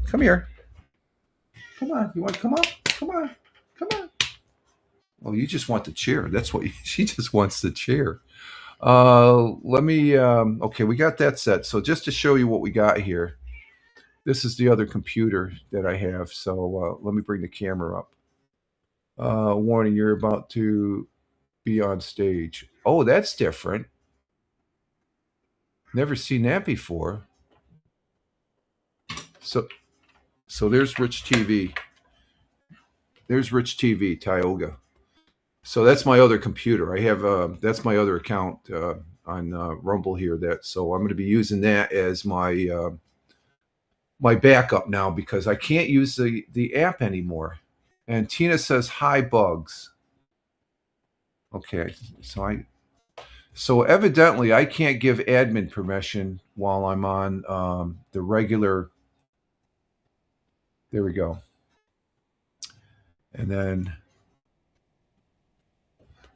Come here. Come on. You want to come up? Come on. Come on. Well, you just want the chair. That's what she just wants the chair. Let me. Okay, we got that set. So just to show you what we got here, this is the other computer that I have. So let me bring the camera up. Warning: you're about to be on stage. Oh, that's different. Never seen that before. So there's Rich TV. There's Rich TV, Tioga. So that's my other computer. I have that's my other account on Rumble here. So I'm going to be using that as my my backup now because I can't use the app anymore. And Tina says hi, bugs. Okay, so evidently I can't give admin permission while I'm on the regular. There we go. And then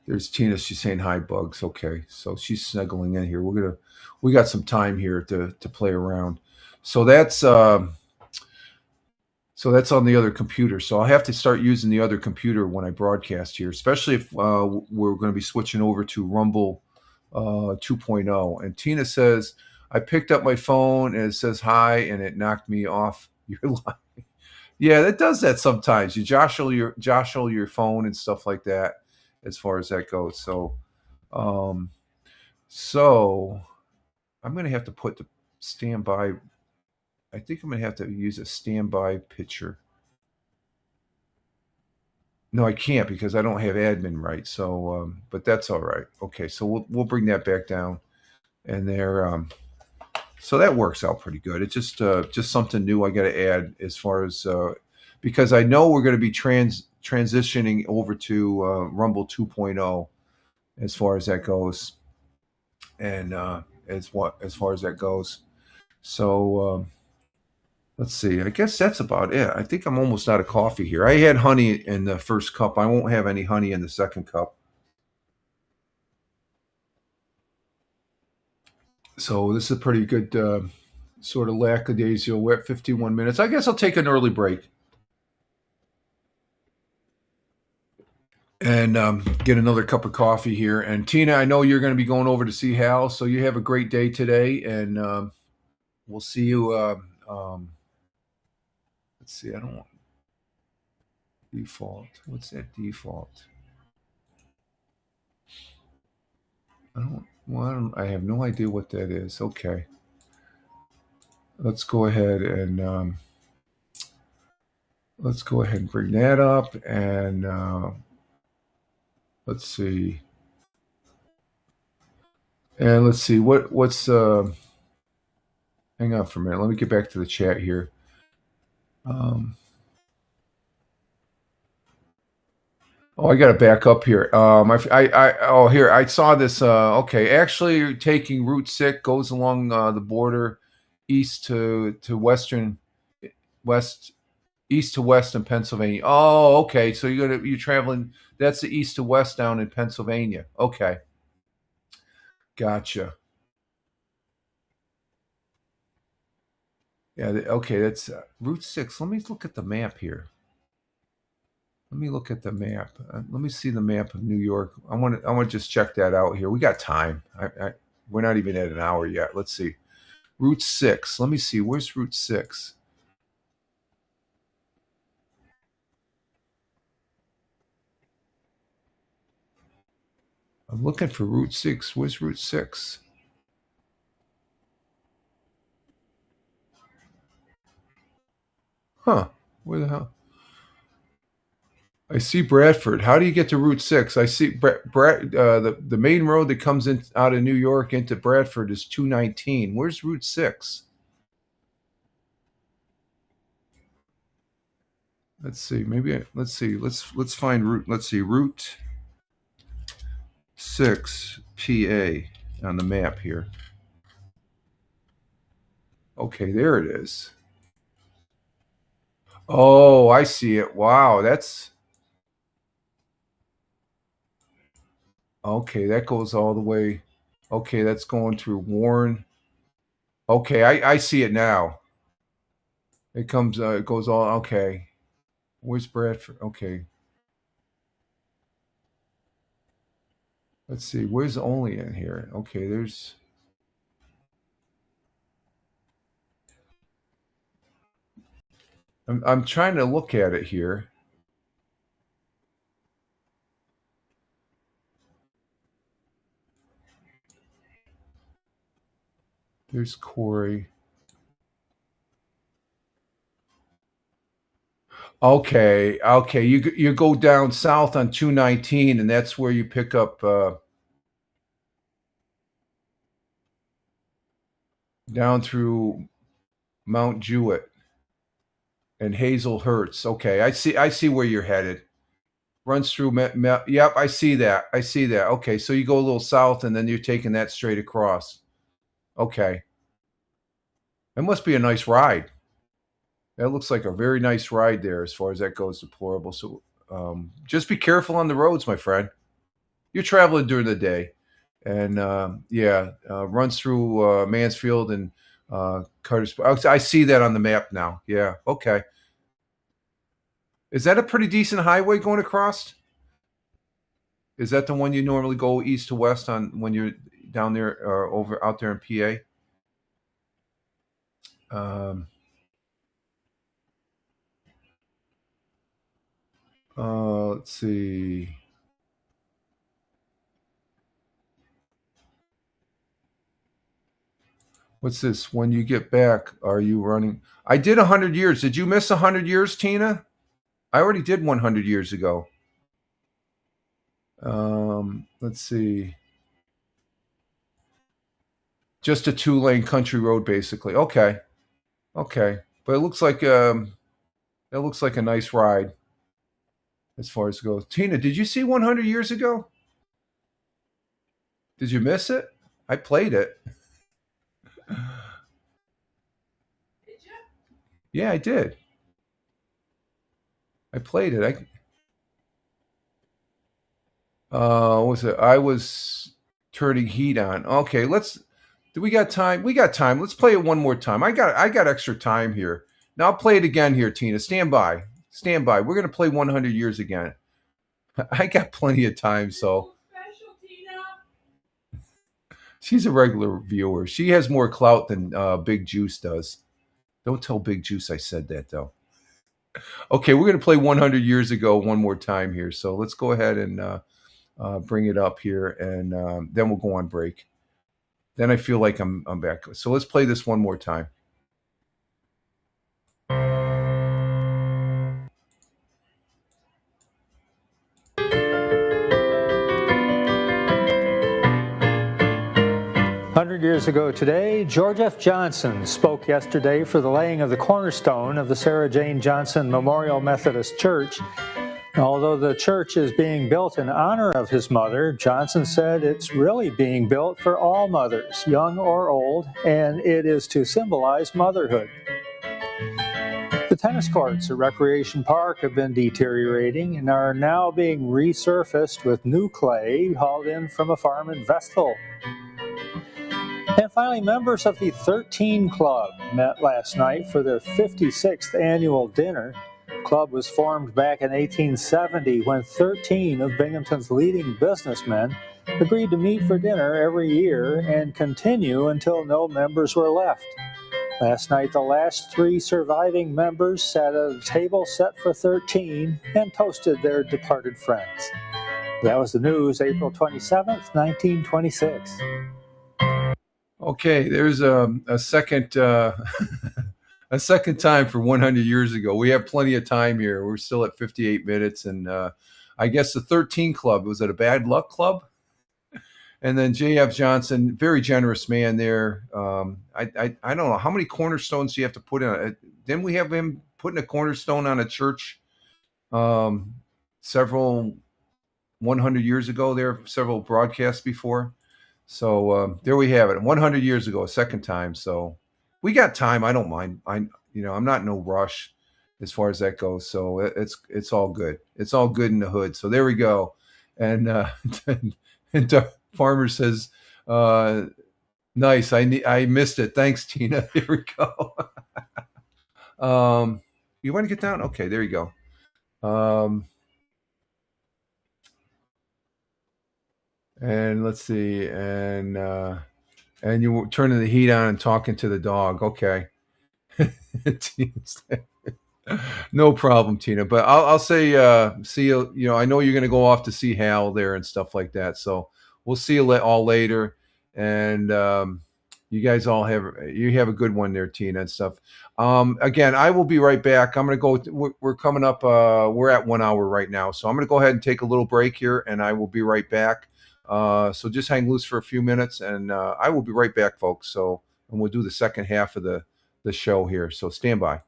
there's Tina. She's saying hi, bugs. Okay, so she's snuggling in here. We got some time here to play around. So that's on the other computer. So I'll have to start using the other computer when I broadcast here, especially if we're going to be switching over to Rumble 2.0. And Tina says, I picked up my phone and it says hi and it knocked me off your line. Yeah, that does that sometimes. You jostle your phone and stuff like that as far as that goes. So I'm going to have to put the standby. I think I'm going to have to use a standby picture. No, I can't because I don't have admin rights. So, but that's all right. Okay, so we'll bring that back down, and there. So that works out pretty good. It's just something new I got to add as far as because I know we're going to be transitioning over to Rumble 2.0 as far as that goes, and as far as that goes. So let's see. I guess that's about it. I think I'm almost out of coffee here. I had honey in the first cup. I won't have any honey in the second cup. So this is a pretty good sort of lackadaisical. We're at 51 minutes. I guess I'll take an early break and get another cup of coffee here. And Tina, I know you're going to be going over to see Hal, so you have a great day today, and we'll see you. Let's see. I don't want default. What's that default? I have no idea what that is. Okay. Let's go ahead and bring that up, and let's see. And let's see what's hang on for a minute. Let me get back to the chat here. I got to back up here. Here I saw this. Okay, actually, taking Route 6 goes along the border east to west East to west in Pennsylvania. Oh, okay. So you're traveling. That's the east to west down in Pennsylvania. Okay, gotcha. Yeah. Okay, that's Route 6. Let me look at the map here. Let me look at the map. Let me see the map of New York. I want to just check that out here. We got time. We're not even at an hour yet. Let's see. Route 6. Let me see. Where's Route 6? I'm looking for Route 6. Where's Route 6? Huh. Where the hell? I see Bradford. How do you get to Route 6? I see the main road that comes in out of New York into Bradford is 219. Where's Route 6? Let's see. Let's see. Let's find route. Let's see. Route 6 PA on the map here. Okay, there it is. Oh, I see it. Wow, that's okay. That goes all the way. Okay, that's going through Warren. Okay, I see it now. It comes. It goes all. Okay, where's Bradford? Okay, let's see. Where's only in here? Okay, there's. I'm trying to look at it here. There's Corey. Okay. You go down south on 219, and that's where you pick up down through Mount Jewett and Hazel Hertz. Okay, I see where you're headed. Runs through. Yep, I see that. I see that. Okay, so you go a little south, and then you're taking that straight across. Okay, that must be a nice ride. That looks like a very nice ride there, as far as that goes. Deplorable. So, just be careful on the roads, my friend. You're traveling during the day, and yeah, runs through Mansfield and Carter's. I see that on the map now. Yeah. Okay. Is that a pretty decent highway going across? Is that the one you normally go east to west on when you're down there or over out there in PA? Let's see. What's this? When you get back, are you running? I did 100 years. Did you miss 100 years, Tina? I already did 100 years ago. Let's see. Just a 2-lane country road, basically. Okay. Okay. But it looks like a nice ride as far as it goes. Tina, did you see 100 years ago? Did you miss it? I played it. Did you? Yeah, I did. I played it. What was it? I was turning heat on. Okay, do we got time? We got time. Let's play it one more time. I got extra time here. Now I'll play it again here, Tina. Stand by. Stand by. We're gonna play 100 years again. I got plenty of time, so Special, Tina. she's a regular viewer. She has more clout than Big Juice does. Don't tell Big Juice I said that though. Okay, we're gonna play 100 years ago one more time here. So let's go ahead and bring it up here, and then we'll go on break. Then I feel like I'm back. So let's play this one more time. 100 years ago today, George F. Johnson spoke yesterday for the laying of the cornerstone of the Sarah Jane Johnson Memorial Methodist Church. Although the church is being built in honor of his mother, Johnson said it's really being built for all mothers, young or old, and it is to symbolize motherhood. The tennis courts at Recreation Park have been deteriorating and are now being resurfaced with new clay hauled in from a farm in Vestal. And finally, members of the 13 Club met last night for their 56th annual dinner. The club was formed back in 1870 when 13 of Binghamton's leading businessmen agreed to meet for dinner every year and continue until no members were left. Last night, the last 3 surviving members sat at a table set for 13 and toasted their departed friends. That was the news, April 27th, 1926. Okay, there's a second a second time for 100 years ago. We have plenty of time here. We're still at 58 minutes, and I guess the 13 Club, was it a bad luck club? And then J.F. Johnson, very generous man there. I don't know, how many cornerstones do you have to put in? Didn't we have him putting a cornerstone on a church several 100 years ago there, several broadcasts before? So there we have it. 100 years ago, a second time. So we got time. I don't mind. I'm not in no rush as far as that goes. So it's all good. It's all good in the hood. So there we go. And and Farmer says, nice. I missed it. Thanks, Tina. Here we go. You want to get down? Okay, there you go. And let's see. And you were turning the heat on and talking to the dog. Okay. No problem, Tina. But I'll say, see you. I know you're going to go off to see Hal there and stuff like that. So we'll see you all later. And you guys all have a good one there, Tina, and stuff. Again, I will be right back. I'm going to go. We're coming up. We're at 1 hour right now. So I'm going to go ahead and take a little break here, and I will be right back. So just hang loose for a few minutes, and I will be right back, folks. So, and we'll do the second half of the show here. So stand by.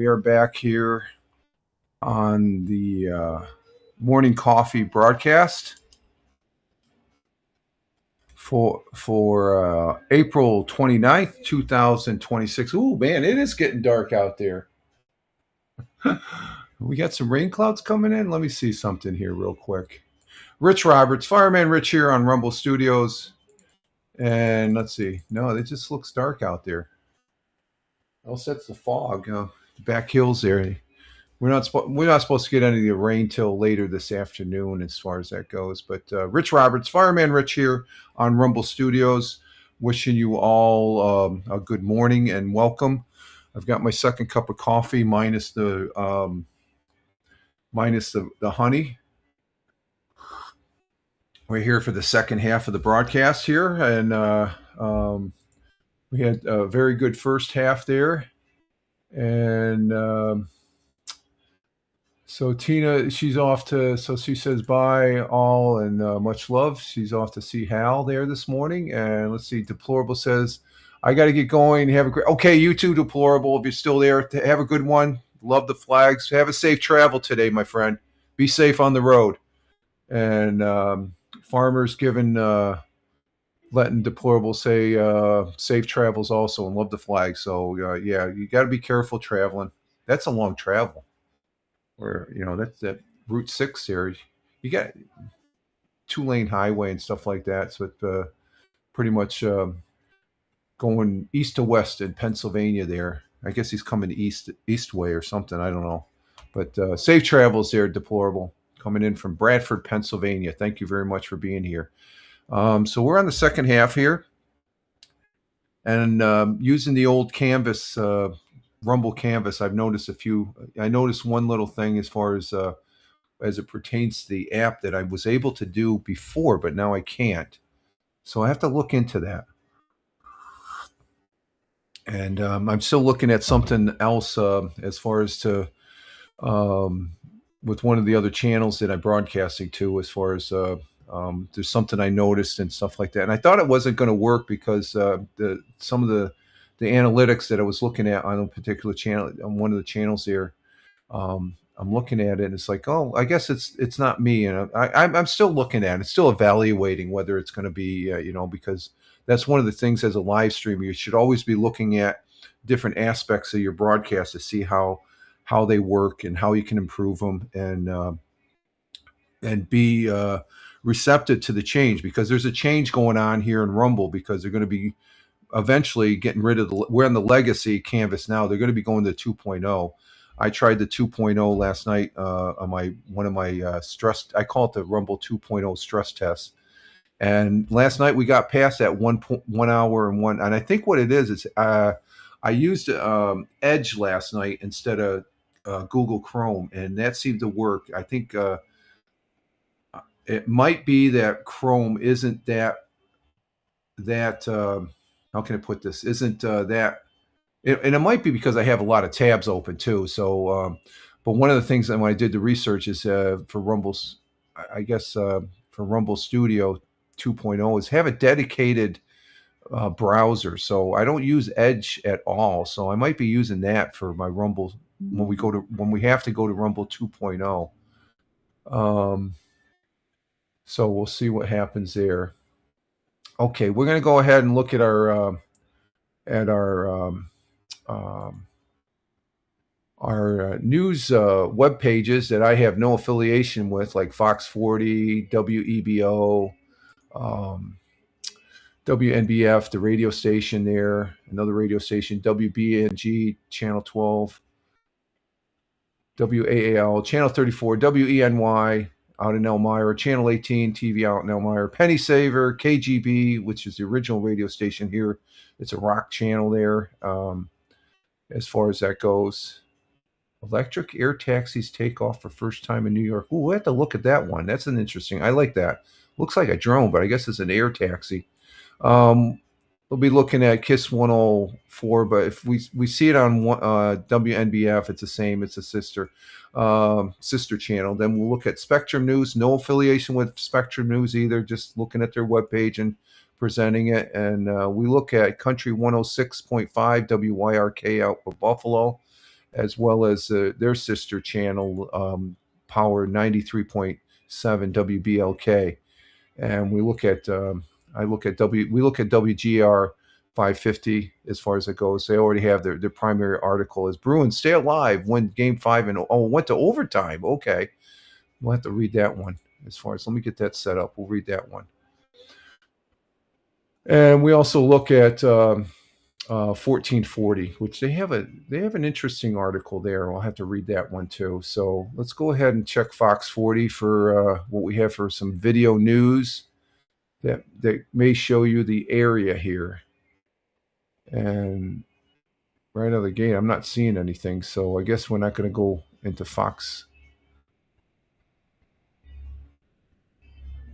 we are back here on the morning coffee broadcast for April 29th, 2026. Ooh, man, it is getting dark out there. We got some rain clouds coming in. Let me see something here real quick. Rich Roberts, Fireman Rich here on Rumble Studios. And let's see. No, it just looks dark out there. Else that's the fog. Back hills there. We're not supposed to get any of the rain till later this afternoon, as far as that goes. But Rich Roberts, Fireman Rich here on Rumble Studios, wishing you all a good morning and welcome. I've got my second cup of coffee minus the honey. We're here for the second half of the broadcast here, and we had a very good first half there. And so Tina, she's off to, so she says bye all and much love. She's off to see Hal there this morning. And let's see, Deplorable says, I got to get going. Have a great, okay, you too, Deplorable, if you're still there, have a good one. Love the flags. Have a safe travel today, my friend. Be safe on the road. And Farmer's letting Deplorable say safe travels also and love the flag. So yeah, you got to be careful traveling. That's a long travel. Where that's that Route 6 there. You got 2-lane highway and stuff like that. So it pretty much going east to west in Pennsylvania there. I guess he's coming east way or something. I don't know. But safe travels there, Deplorable. Coming in from Bradford, Pennsylvania. Thank you very much for being here. So we're on the second half here. And using the old Canvas, Rumble Canvas, I noticed one little thing as far as it pertains to the app that I was able to do before, but now I can't. So I have to look into that. And I'm still looking at something else as far as to with one of the other channels that I'm broadcasting to, as far as there's something I noticed and stuff like that. And I thought it wasn't going to work because some of the analytics that I was looking at on a particular channel, on one of the channels there, I'm looking at it and it's like, oh, I guess it's not me. And I'm still looking at it, still evaluating whether it's going to be, because that's one of the things as a live streamer, you should always be looking at different aspects of your broadcast to see how they work and how you can improve them and be receptive to the change, because there's a change going on here in Rumble, because they're going to be eventually getting rid of we're on the legacy Canvas now. They're going to be going to 2.0. I tried the 2.0 last night on one of my stress. I call it the Rumble 2.0 stress test. And last night we got past that 1 hour and I think what it is I used Edge last night instead of Google Chrome, and that seemed to work. I think it might be that Chrome isn't that how can I put this? Isn't that, and it might be because I have a lot of tabs open too. So, but one of the things that when I did the research is for Rumble's, I guess for Rumble Studio 2.0 is have a dedicated browser. So I don't use Edge at all. So I might be using that for my Rumble when we have to go to Rumble 2.0. So we'll see what happens there. Okay, we're going to go ahead and look at our news web pages that I have no affiliation with, like Fox 40, WEBO, WNBF, the radio station there, another radio station, WBNG, Channel 12, WAAL, Channel 34, WENY, out in Elmira, Channel 18 TV out in Elmira, Penny Saver, KGB, which is the original radio station here. It's a rock channel there. As far as that goes, electric air taxis take off for first time in New York. Ooh, we have to look at that one. That's an interesting. I like that. Looks like a drone, but I guess it's an air taxi. We'll be looking at KISS 104, but if we see it on WNBF, it's the same. It's a sister channel. Then we'll look at Spectrum News. No affiliation with Spectrum News either. Just looking at their webpage and presenting it. And we look at Country 106.5 WYRK out of Buffalo. as well as their sister channel, Power 93.7 WBLK. And we look at we look at WGR 550 as far as it goes. They already have their primary article is Bruins stay alive, win game 5 and went to overtime. Okay, we'll have to read that one. As far as, let me get that set up, we'll read that one. And we also look at 1440, which they have an interesting article there. I'll have to read that one too. So let's go ahead and check Fox 40 for what we have for some video news that may show you the area here. And right out of the gate, I'm not seeing anything. So I guess we're not going to go into Fox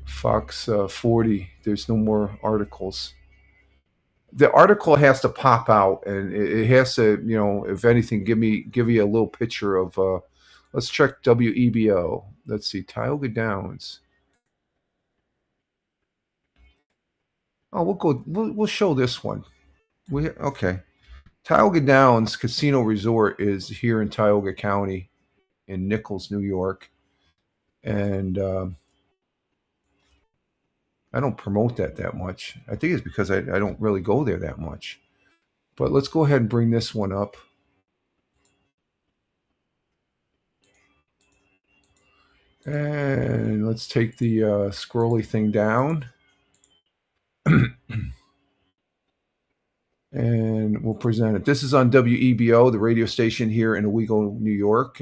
40. There's no more articles. The article has to pop out, and it has to, if anything, give you a little picture of. Let's check WEBO. Let's see, Tioga Downs. Oh, we'll show this one. Okay. Tioga Downs Casino Resort is here in Tioga County, in Nichols, New York, and I don't promote that much. I think it's because I don't really go there that much. But let's go ahead and bring this one up. And let's take the scrolly thing down. And we'll present it. This is on WEBO, the radio station here in Owego, New York.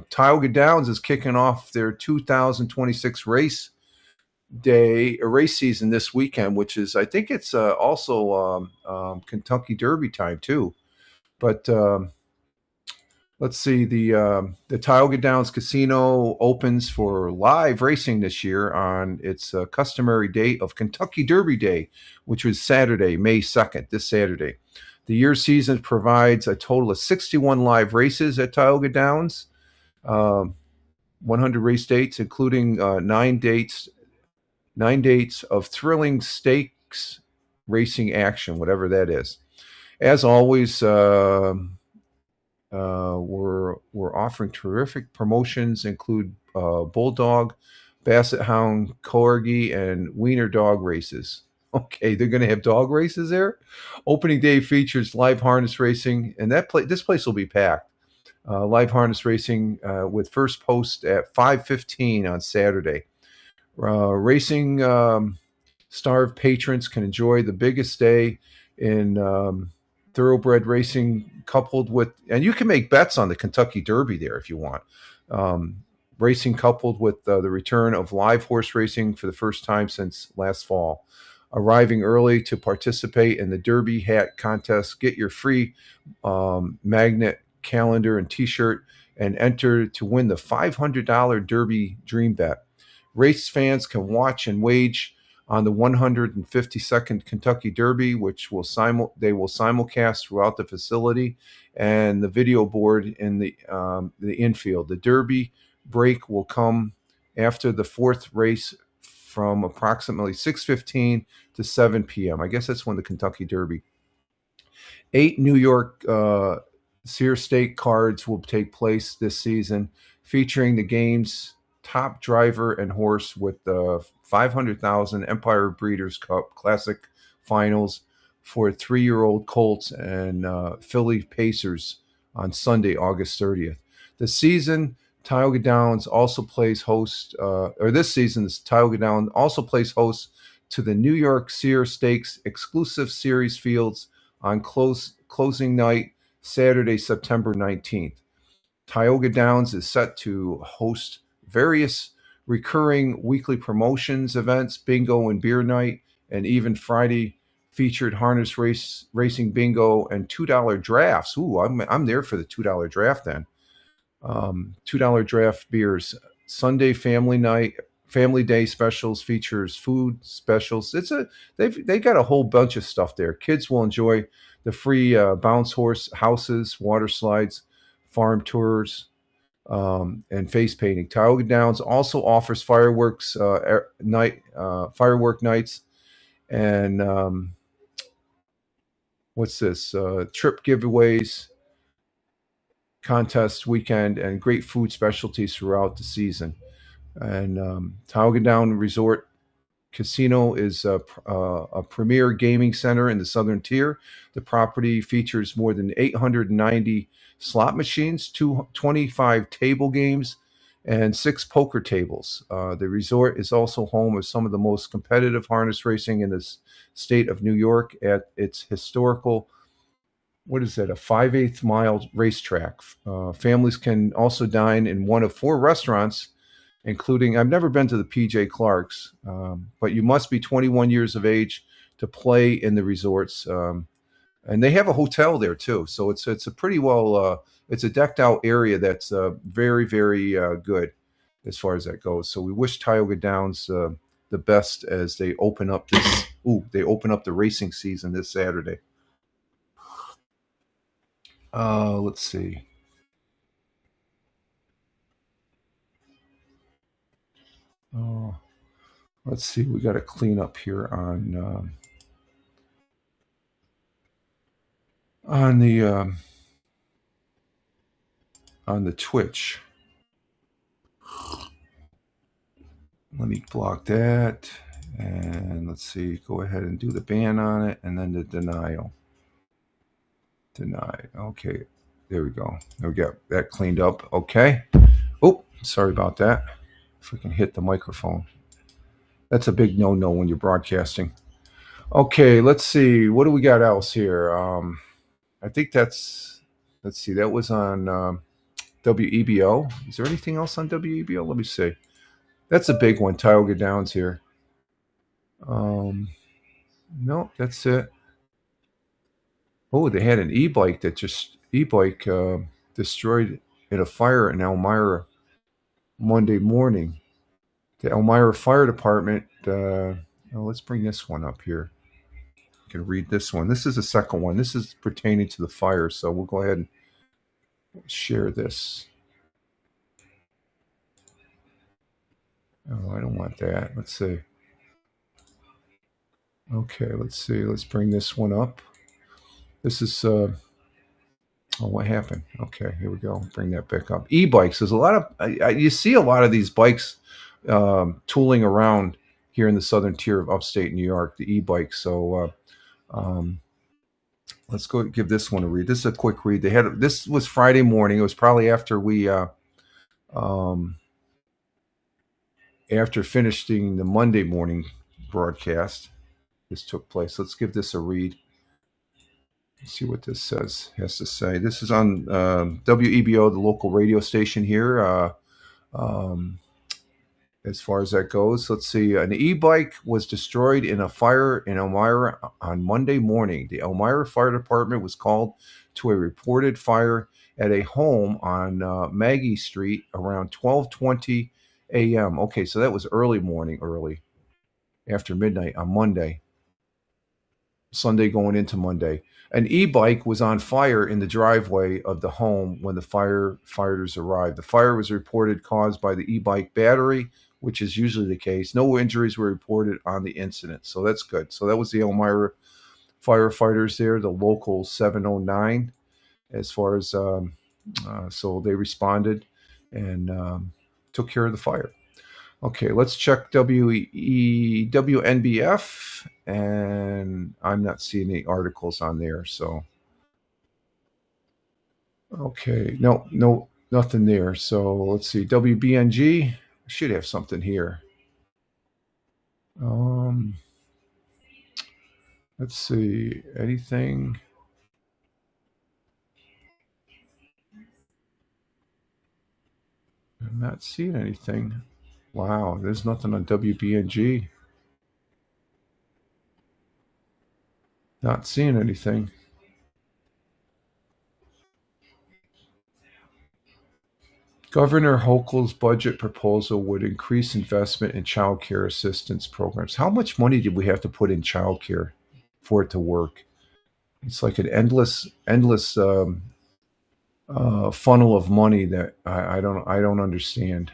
Tioga Downs is kicking off their 2026 race season this weekend, which is, I think it's also Kentucky Derby time too. But let's see, the Tioga Downs Casino opens for live racing this year on its customary date of Kentucky Derby Day, which was Saturday, May 2nd, this Saturday. The year season provides a total of 61 live races at Tioga Downs, 100 race dates, including 9 dates of thrilling stakes racing action, whatever that is. As always, we're offering terrific promotions, include Bulldog, Basset Hound, Corgi, and Wiener dog races. Okay, they're going to have dog races there. Opening day features live harness racing, and this place will be packed. Live harness racing with first post at 5:15 on Saturday. Racing starved patrons can enjoy the biggest day in thoroughbred racing, coupled with, and you can make bets on the Kentucky Derby there if you want. Racing coupled with the return of live horse racing for the first time since last fall. Arriving early to participate in the Derby hat contest, get your free magnet calendar and T-shirt, and enter to win the $500 Derby Dream Bet. Race fans can watch and wage on the 152nd Kentucky Derby, which they will simulcast throughout the facility and the video board in the infield. The Derby break will come after the fourth race from approximately 6:15 to 7 p.m. I guess that's when the Kentucky Derby. 8 New York Sears Stake cards will take place this season, featuring the game's top driver and horse with the 500,000 Empire Breeders' Cup Classic Finals for 3-year-old Colts and Philly Pacers on Sunday, August 30th. This season, Tioga Downs also plays host, Tioga Downs also plays host to the New York Sears Stakes exclusive series fields on closing night, Saturday, September 19th. Tioga Downs is set to host various recurring weekly promotions, events, bingo and beer night, and even Friday featured harness racing bingo and $2 drafts. Ooh, I'm there for the $2 draft then. $2 draft beers. Sunday family day specials features food specials. They got a whole bunch of stuff there. Kids will enjoy the free bounce horse houses, water slides, farm tours, and face painting. Tioga Downs also offers firework nights, and what's this? Trip giveaways, contest weekend and great food specialties throughout the season. And Tioga Down Resort Casino is a premier gaming center in the southern tier. The property features more than 890 slot machines, 25 table games, and 6 poker tables. The resort is also home of some of the most competitive harness racing in the state of New York at its historical, what is that, a 5/8 mile racetrack. Families can also dine in one of 4 restaurants, including, I've never been to the PJ Clark's, but you must be 21 years of age to play in the resorts. And they have a hotel there too, so it's a pretty well it's a decked out area that's very very good as far as that goes. So we wish Tioga Downs the best as they open up this. They open up the racing season this Saturday. Let's see. Oh, let's see. We got to clean up here on the Twitch. Let me block that, and let's see. Go ahead and do the ban on it, and then the denial. Denied. Okay, there we go. There we go. That cleaned up. Okay. Oh, sorry about that. If we can hit the microphone. That's a big no-no when you're broadcasting. Okay, let's see. What do we got else here? I think that's, let's see, that was on WEBO. Is there anything else on WEBO? Let me see. That's a big one, Tioga Downs here. No, that's it. Oh, they had an e-bike that destroyed in a fire in Elmira Monday morning. The Elmira Fire Department, let's bring this one up here. You can read this one. This is the second one. This is pertaining to the fire, so we'll go ahead and share this. Oh, I don't want that. Let's see. Okay, let's see. Let's bring this one up. This is, what happened? Okay, here we go. Bring that back up. E-bikes. There's a lot of, you see a lot of these bikes tooling around here in the southern tier of upstate New York, the e-bikes. So let's go give this one a read. This is a quick read. This was Friday morning. It was probably after we after finishing the Monday morning broadcast. This took place. Let's give this a read. Let's see what this has to say. This is on WEBO, the local radio station here. As far as that goes, let's see. An e-bike was destroyed in a fire in Elmira on Monday morning. The Elmira Fire Department was called to a reported fire at a home on Maggie Street around 12:20 a.m. Okay, so that was early morning, early after midnight on Monday. Sunday going into Monday. An e-bike was on fire in the driveway of the home when the firefighters arrived. The fire was reported caused by the e-bike battery, which is usually the case. No injuries were reported on the incident, so that's good. So that was the Elmira firefighters there, the local 709, as far as, so they responded and took care of the fire. Okay, let's check WNBF, and I'm not seeing any articles on there, so. Okay, no, nothing there. So let's see, WBNG, should have something here. Let's see, anything? I'm not seeing anything. Wow, there's nothing on WBNG. Not seeing anything. Governor Hochul's budget proposal would increase investment in child care assistance programs. How much money did we have to put in child care for it to work? It's like an endless funnel of money that I don't understand.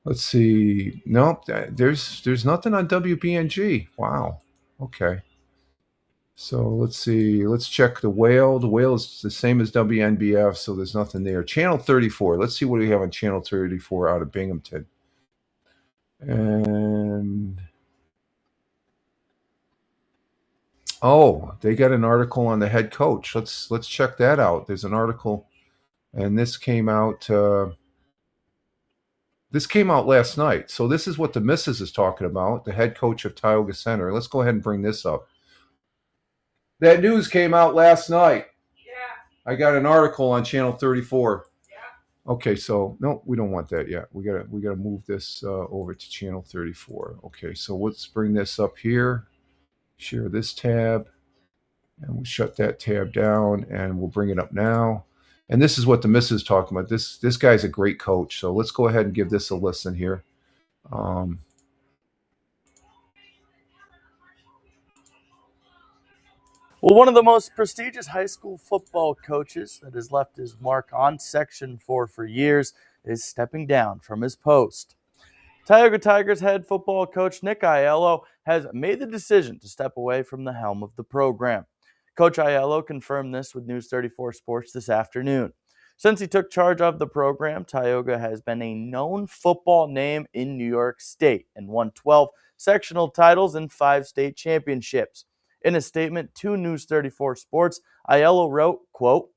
Let's see. Nope, there's nothing on WBNG. Wow. Okay. So let's see. Let's check the Whale. The Whale is the same as WNBF, so there's nothing there. Channel 34. Let's see what we have on Channel 34 out of Binghamton. And oh, they got an article on the head coach. Let's check that out. There's an article, and this came out. This came out last night. So this is what the missus is talking about. The head coach of Tioga Center. Let's go ahead and bring this up. That news came out last night. Yeah. I got an article on Channel 34. Yeah. Okay, so no, we don't want that yet. We gotta move this over to Channel 34. Okay, so let's bring this up here. Share this tab, and we'll shut that tab down, and we'll bring it up now. And this is what the missus is talking about. This guy's a great coach. So let's go ahead and give this a listen here. Well, one of the most prestigious high school football coaches that has left his mark on Section 4 for years is stepping down from his post. Tioga Tigers head football coach Nick Aiello has made the decision to step away from the helm of the program. Coach Aiello confirmed this with News 34 Sports this afternoon. Since he took charge of the program, Tioga has been a known football name in New York State and won 12 sectional titles and 5 state championships. In a statement to News 34 Sports, Aiello wrote, quote,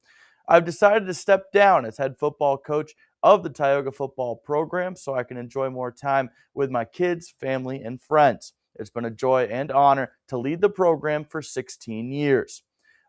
"I've decided to step down as head football coach of the Tioga football program so I can enjoy more time with my kids, family, and friends. It's been a joy and honor to lead the program for 16 years.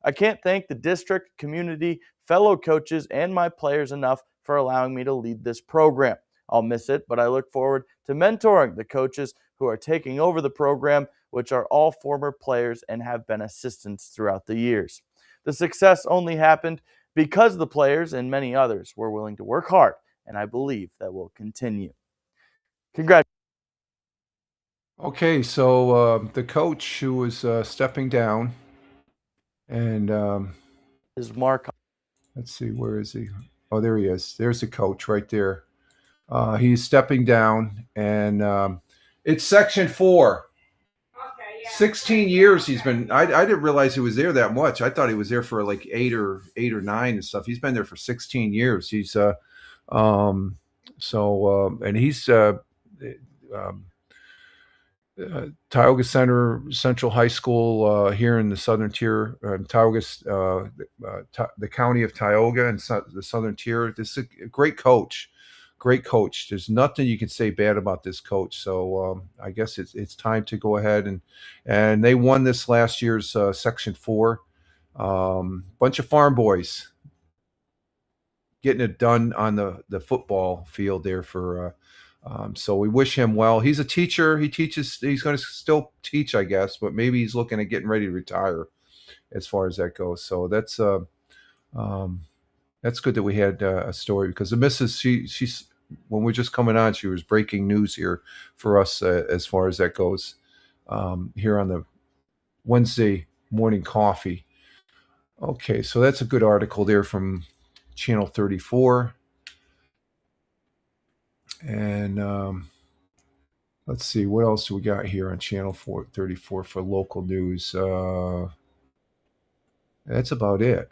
I can't thank the district, community, fellow coaches, and my players enough for allowing me to lead this program. I'll miss it, but I look forward to mentoring the coaches who are taking over the program, which are all former players and have been assistants throughout the years. The success only happened because the players and many others were willing to work hard, and I believe that will continue." Congratulations. Okay, so the coach who was stepping down, and Mark. let's see, where is he? Oh, there he is. There's the coach right there. He's stepping down, and it's Section 4. Okay. Yeah. 16 years he's been. I didn't realize he was there that much. I thought he was there for like eight or nine and stuff. He's been there for 16 years. He's and he's Tioga Central High School here in the Southern Tier, Tioga's the county of Tioga and the Southern Tier. This is a great coach. Great coach. There's nothing you can say bad about this coach. So I guess it's time to go ahead and they won this last year's Section 4. Bunch of farm boys getting it done on the football field there for. So we wish him well. He's a teacher. He teaches. He's going to still teach, I guess, but maybe he's looking at getting ready to retire, as far as that goes. So that's good that we had a story, because the missus, she's when we're just coming on, she was breaking news here for us as far as that goes, here on the Wednesday morning coffee. Okay, so that's a good article there from Channel 34. And let's see, what else do we got here on Channel 34 for local news? That's about it.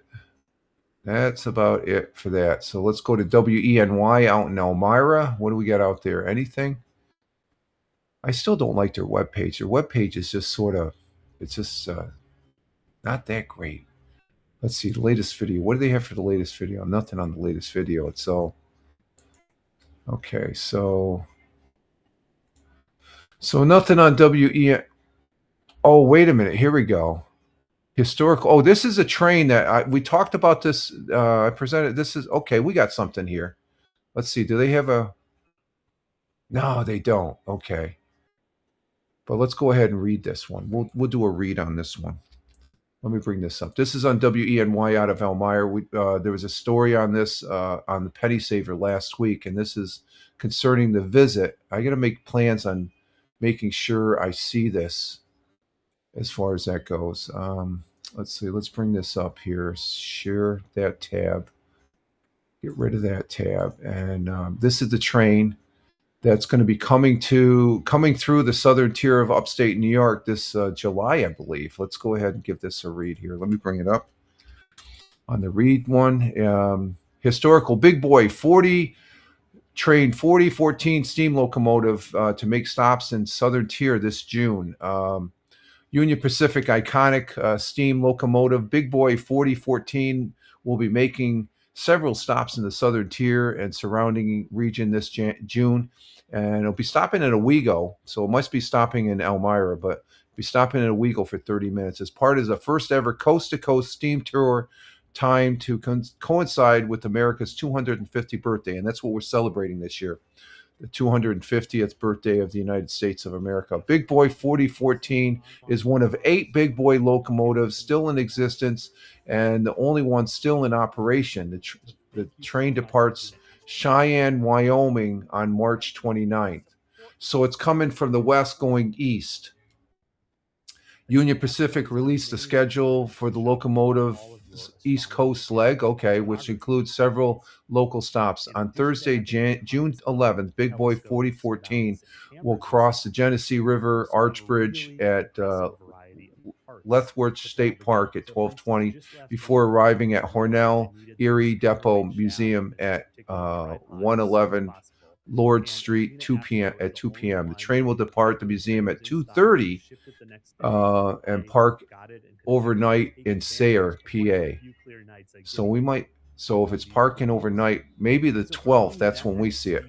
That's about it for that. So let's go to WENY out in Elmira. What do we got out there? Anything? I still don't like their webpage. Their webpage is just sort of, it's just not that great. Let's see, the latest video. What do they have for the latest video? Nothing on the latest video. It's all, okay, so nothing on WEN. Oh, wait a minute. Here we go. Historical. Oh, this is a train that we talked about this. I presented. This is okay. We got something here. Let's see. Do they have a? No, they don't. Okay. But let's go ahead and read this one. We'll do a read on this one. Let me bring this up. This is on WENY out of Elmira. There was a story on this on the Penny Saver last week, and this is concerning the visit. I got to make plans on making sure I see this as far as that goes. Let's see. Let's bring this up here. Share that tab. Get rid of that tab. And this is the train that's going to be coming through the southern tier of upstate New York this July, I believe. Let's go ahead and give this a read here. Let me bring it up on the read one. Historical Big Boy 40 train 4014 steam locomotive to make stops in southern tier this June. Union Pacific iconic steam locomotive Big Boy 4014 will be making several stops in the southern tier and surrounding region this June, and it'll be stopping at Owego, so it must be stopping in Elmira, but be stopping at Owego for 30 minutes as part of the first ever coast-to-coast steam tour, time to coincide with America's 250th birthday, and that's what we're celebrating this year, the 250th birthday of the United States of America. Big Boy 4014 is one of 8 Big Boy locomotives still in existence and the only one still in operation. The train departs Cheyenne, Wyoming on March 29th. So it's coming from the west going east. Union Pacific released a schedule for the locomotive East Coast leg, which includes several local stops. On Thursday, June 11th, Big Boy 4014 will cross the Genesee River Arch Bridge at Lethworth State Park at 12:20 before arriving at Hornell Erie Depot Museum at 111 Lord Street 2 p.m. at 2 p.m. The train will depart the museum at 2:30 and park overnight in Sayre, PA. So if it's parking overnight, maybe the 12th, that's when we see it.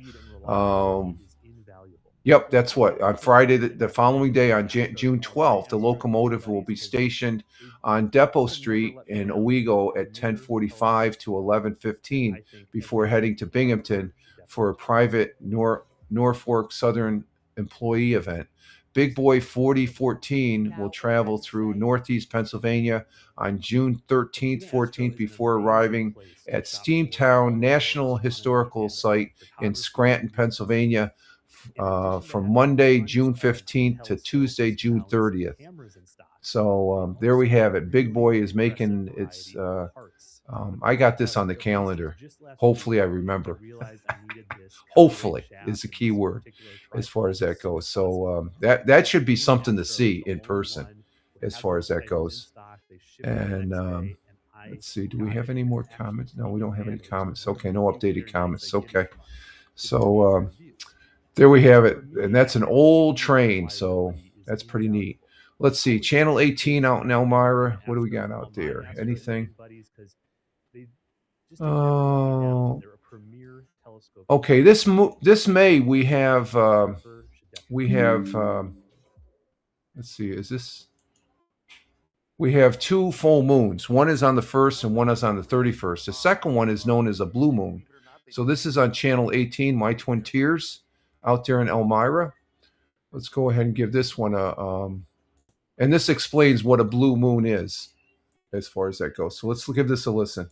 Yep, that's what. On Friday, the following day, on June 12th, the locomotive will be stationed on Depot Street in Owego at 10:45 to 11:15 before heading to Binghamton for a private Norfolk Southern employee event. Big Boy 4014 will travel through Northeast Pennsylvania on June 13th, 14th before arriving at Steamtown National Historical Site in Scranton, Pennsylvania from Monday, June 15th to Tuesday, June 30th. So there we have it. Big Boy is making its... I got this on the calendar. Hopefully I remember. Hopefully is the key word as far as that goes. So that should be something to see in person as far as that goes. And let's see, do we have any more comments? No, we don't have any comments. Okay, no updated comments. Okay. So there we have it. And that's an old train, so that's pretty neat. Let's see, Channel 18 out in Elmira. What do we got out there? Anything? Oh, okay. This May we have let's see, is this? We have 2 full moons. One is on the 1st and one is on the 31st. The second one is known as a blue moon. So this is on Channel 18, My Twin Tiers, out there in Elmira. Let's go ahead and give this one a and this explains what a blue moon is as far as that goes. So let's give this a listen.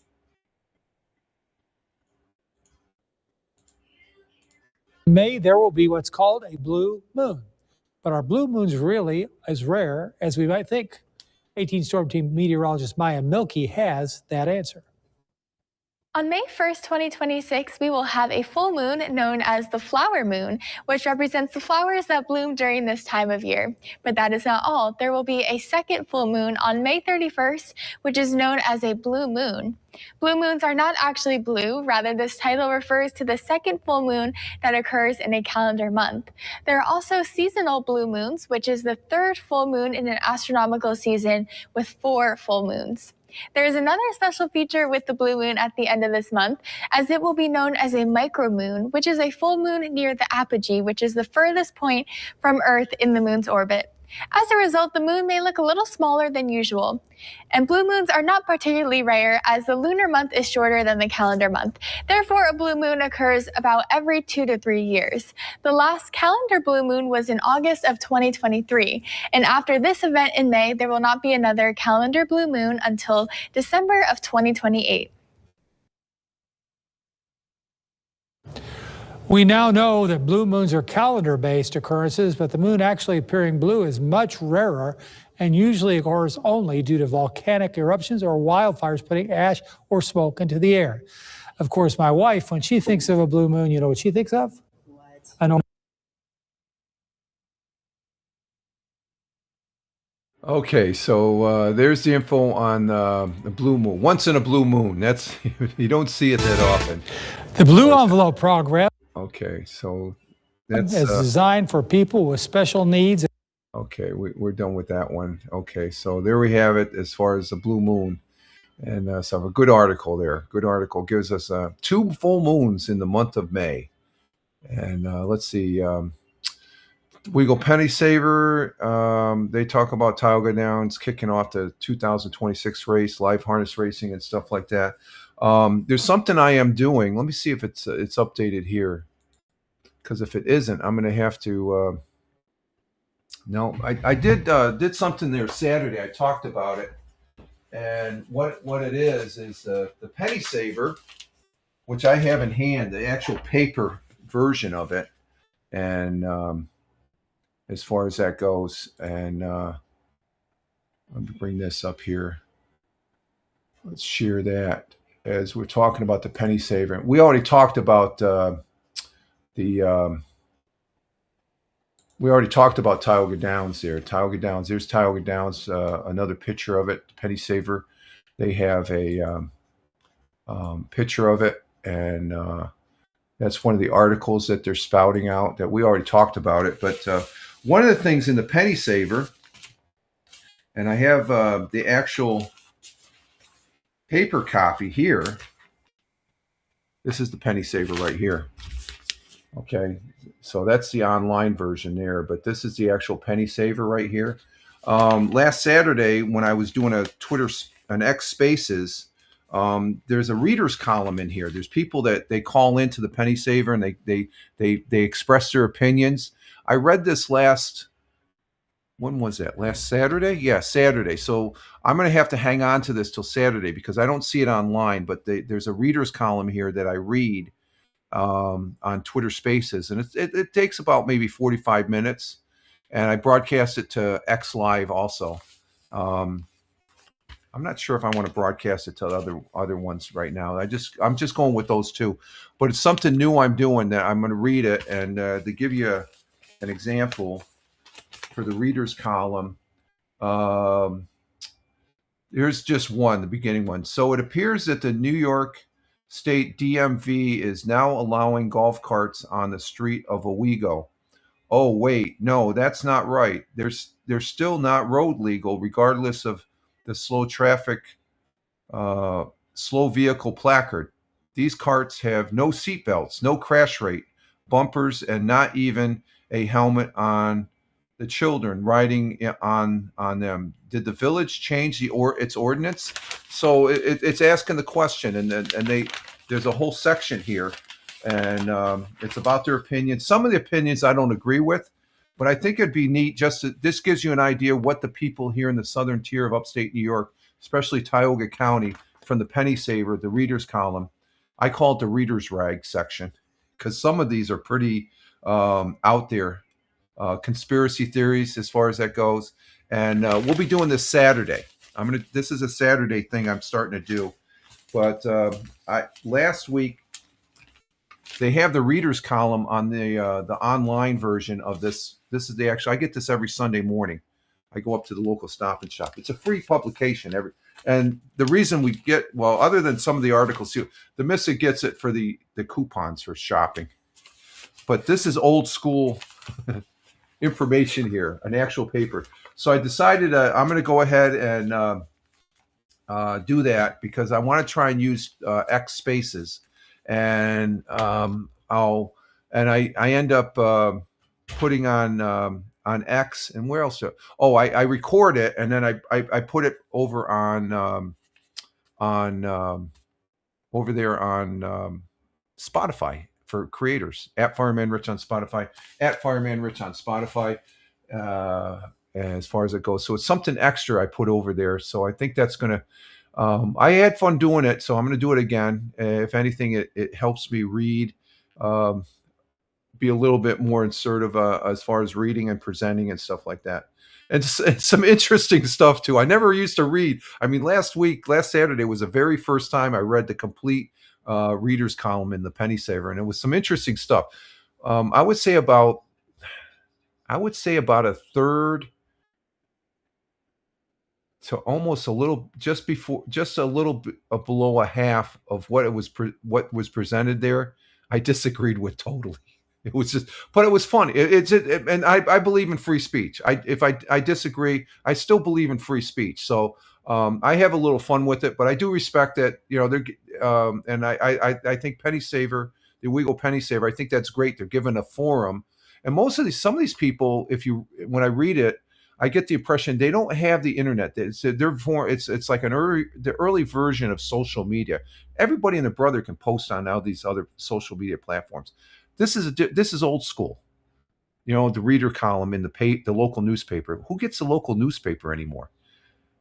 In May, there will be what's called a blue moon. But are blue moons really as rare as we might think? 18 Storm Team meteorologist Maya Milkey has that answer. On May 1st, 2026, we will have a full moon known as the flower moon, which represents the flowers that bloom during this time of year. But that is not all. There will be a second full moon on May 31st, which is known as a blue moon. Blue moons are not actually blue. Rather, this title refers to the second full moon that occurs in a calendar month. There are also seasonal blue moons, which is the 3rd full moon in an astronomical season with 4 full moons. There is another special feature with the blue moon at the end of this month, as it will be known as a micromoon, which is a full moon near the apogee, which is the furthest point from Earth in the moon's orbit. As a result, the moon may look a little smaller than usual. And blue moons are not particularly rare, as the lunar month is shorter than the calendar month. Therefore, a blue moon occurs about every 2 to 3 years. The last calendar blue moon was in August of 2023. And after this event in May, there will not be another calendar blue moon until December of 2028. We now know that blue moons are calendar-based occurrences, but the moon actually appearing blue is much rarer and usually occurs only due to volcanic eruptions or wildfires putting ash or smoke into the air. Of course, my wife, when she thinks of a blue moon, you know what she thinks of? What? Okay, so there's the info on the blue moon. Once in a blue moon. That's you don't see it that often. The Blue Envelope program Okay, so is that's designed for people with special needs. okay. We're done with that one. Okay, so there we have it as far as the blue moon, and so a good article there. Good article gives us 2 full moons in the month of May, and let's see. We go Penny Saver. They talk about Tioga Downs kicking off the 2026 race, live harness racing, and stuff like that. There's something I am doing. Let me see if it's updated here, because if it isn't, I'm going to have to. No, I did something there Saturday. I talked about it, and what it is the Penny Saver, which I have in hand, the actual paper version of it, and as far as that goes. And let me bring this up here. Let's share that as we're talking about the Penny Saver. We already talked about we already talked about Tioga Downs there. Tioga Downs. There's Tioga Downs. Another picture of it. Penny Saver. They have a picture of it, and that's one of the articles that they're spouting out. That we already talked about it, but one of the things in the Penny Saver, and I have the actual paper copy here. This is the Penny Saver right here. Okay, so that's the online version there, but this is the actual Penny Saver right here. Last Saturday, when I was doing an X Spaces, there's a readers column in here. There's people that they call into the Penny Saver and they express their opinions. I read this when was that? Last Saturday? Yeah, Saturday. So I'm going to have to hang on to this till Saturday because I don't see it online, but there's a readers column here that I read on Twitter Spaces, and it takes about maybe 45 minutes, and I broadcast it to X Live also. I'm not sure if I want to broadcast it to other ones right now. I'm just going with those two, but it's something new I'm doing that I'm going to read it, and to give you an example for the readers column. Here's just one, the beginning one. So it appears that the New York State DMV is now allowing golf carts on the street of Owego. Oh, wait, no, that's not right. They're still not road legal, regardless of the slow vehicle placard. These carts have no seatbelts, no crash rate, bumpers, and not even a helmet on the children riding on them. Did the village change its ordinance? So it's asking the question, and there's a whole section here, and it's about their opinion. Some of the opinions I don't agree with, but I think it'd be neat this gives you an idea what the people here in the southern tier of upstate New York, especially Tioga County, from the Penny Saver, the readers column. I call it the readers rag section because some of these are pretty out there. Conspiracy theories as far as that goes, and we'll be doing this Saturday. This is a Saturday thing I'm starting to do, but last week they have the readers column on the online version of this. This is I get this every Sunday morning. I go up to the local Stop and Shop. It's a free publication and the reason we get, well, other than some of the articles, the Missa gets it for the coupons for shopping, but this is old school information here, an actual paper. So I decided I'm going to go ahead and do that because I want to try and use X Spaces, and I end up putting on X, and where else? I record it and then I put it over on over there on Spotify. For creators, at Fireman Rich on Spotify, at Fireman Rich on Spotify, as far as it goes. So it's something extra I put over there. So I think that's going to, I had fun doing it. So I'm going to do it again. If anything, it helps me read, be a little bit more assertive as far as reading and presenting and stuff like that. And some interesting stuff too. I never used to read. I mean, last Saturday was the very first time I read the complete readers column in the Penny Saver, and it was some interesting stuff. I would say about a third to almost a little just a little bit below a half of what what was presented there. I disagreed with totally. It was just, but it was fun. And I believe in free speech. If I disagree, I still believe in free speech. So I have a little fun with it, but I do respect that. They're and I think Penny Saver, the Weagle Penny Saver, I think that's great. They're given a forum, and some of these people, when I read it, I get the impression they don't have the internet. It's like the early version of social media. Everybody and their brother can post on now these other social media platforms. This is old school. The reader column in the local newspaper. Who gets the local newspaper anymore?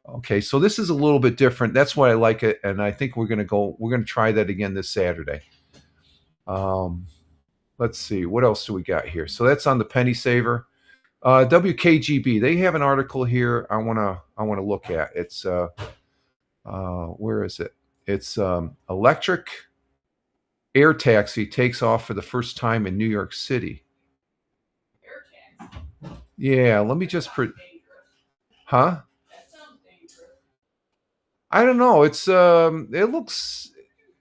Okay, so this is a little bit different. That's why I like it, and I think we're gonna try that again this Saturday. Let's see, what else do we got here? So that's on the Penny Saver. WKGB, they have an article here I wanna look at. It's where is it? It's electric air taxi takes off for the first time in New York City. Air taxi. Yeah, let me just Dangerous. huh? That sounds dangerous. I don't know.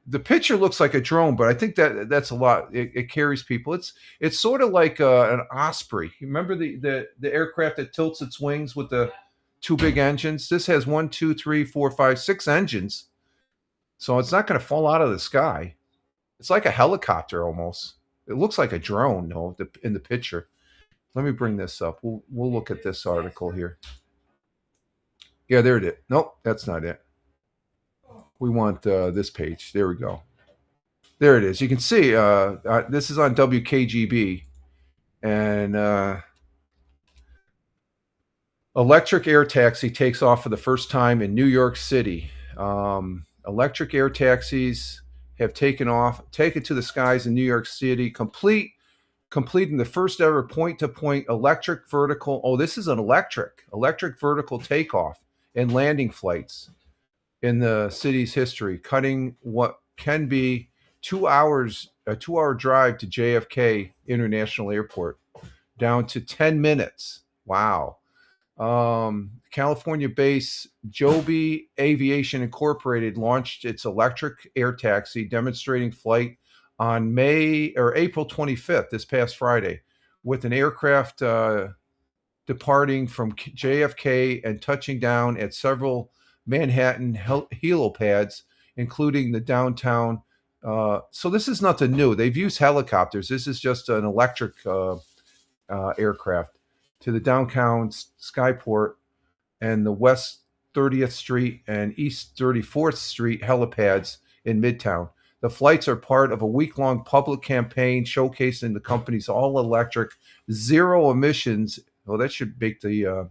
The picture looks like a drone, but I think that's a lot. It carries people. It's sort of like an Osprey. You remember the aircraft that tilts its wings with the two big engines? This has 1, 2, 3, 4, 5, 6 engines, so it's not going to fall out of the sky. It's like a helicopter almost. It looks like a drone, though, in the picture. Let me bring this up. We'll look at this article here. Yeah, there it is. Nope, that's not it. We want this page. There we go. There it is. You can see this is on WKGB. And electric air taxi takes off for the first time in New York City. Electric air taxis have taken to the skies in New York City, completing the first ever point-to-point electric vertical. Oh, this is an electric vertical takeoff and landing flights in the city's history, cutting what can be a 2-hour drive to JFK International Airport down to 10 minutes. Wow. California-based Joby Aviation Incorporated launched its electric air taxi demonstrating flight on April 25th, this past Friday, with an aircraft departing from JFK and touching down at several Manhattan helipads, including the downtown. So this is nothing new. They've used helicopters. This is just an electric aircraft to the downtown Skyport and the West 30th Street and East 34th Street helipads in Midtown. The flights are part of a week-long public campaign showcasing the company's all-electric, zero emissions. Well, that should make the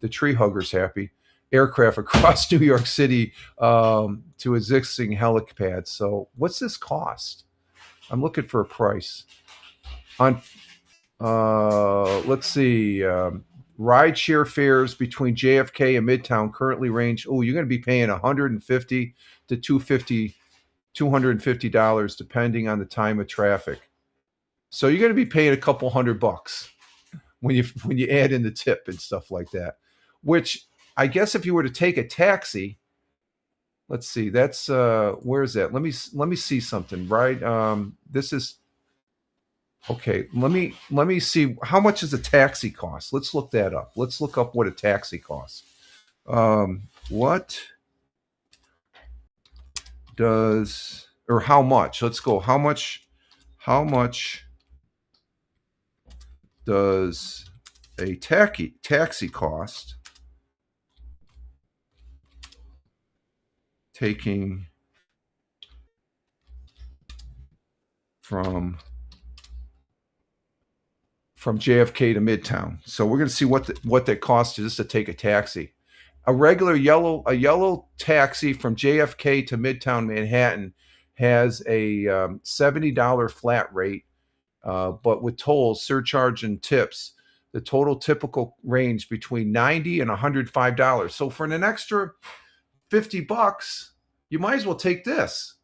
tree huggers happy. Aircraft across New York City to existing helipads. So, what's this cost? I'm looking for a price. On let's see, rideshare fares between JFK and Midtown currently range. Oh, you're going to be paying $150 to $250 depending on the time of traffic. So you're going to be paying a couple $100 when you add in the tip and stuff like that. Which I guess if you were to take a taxi, let's see, that's where is that? Let me see something, right? This is okay. Let me see how much does a taxi cost. Let's look that up. Let's look up what a taxi costs. What does or how much? Let's go. How much does a taxi cost? Taking from JFK to Midtown. So we're going to see what that cost is to take a taxi. A regular yellow taxi from JFK to Midtown Manhattan has a $70 flat rate, but with tolls, surcharge, and tips, the total typical range between $90 and $105. So for an extra $50, you might as well take this,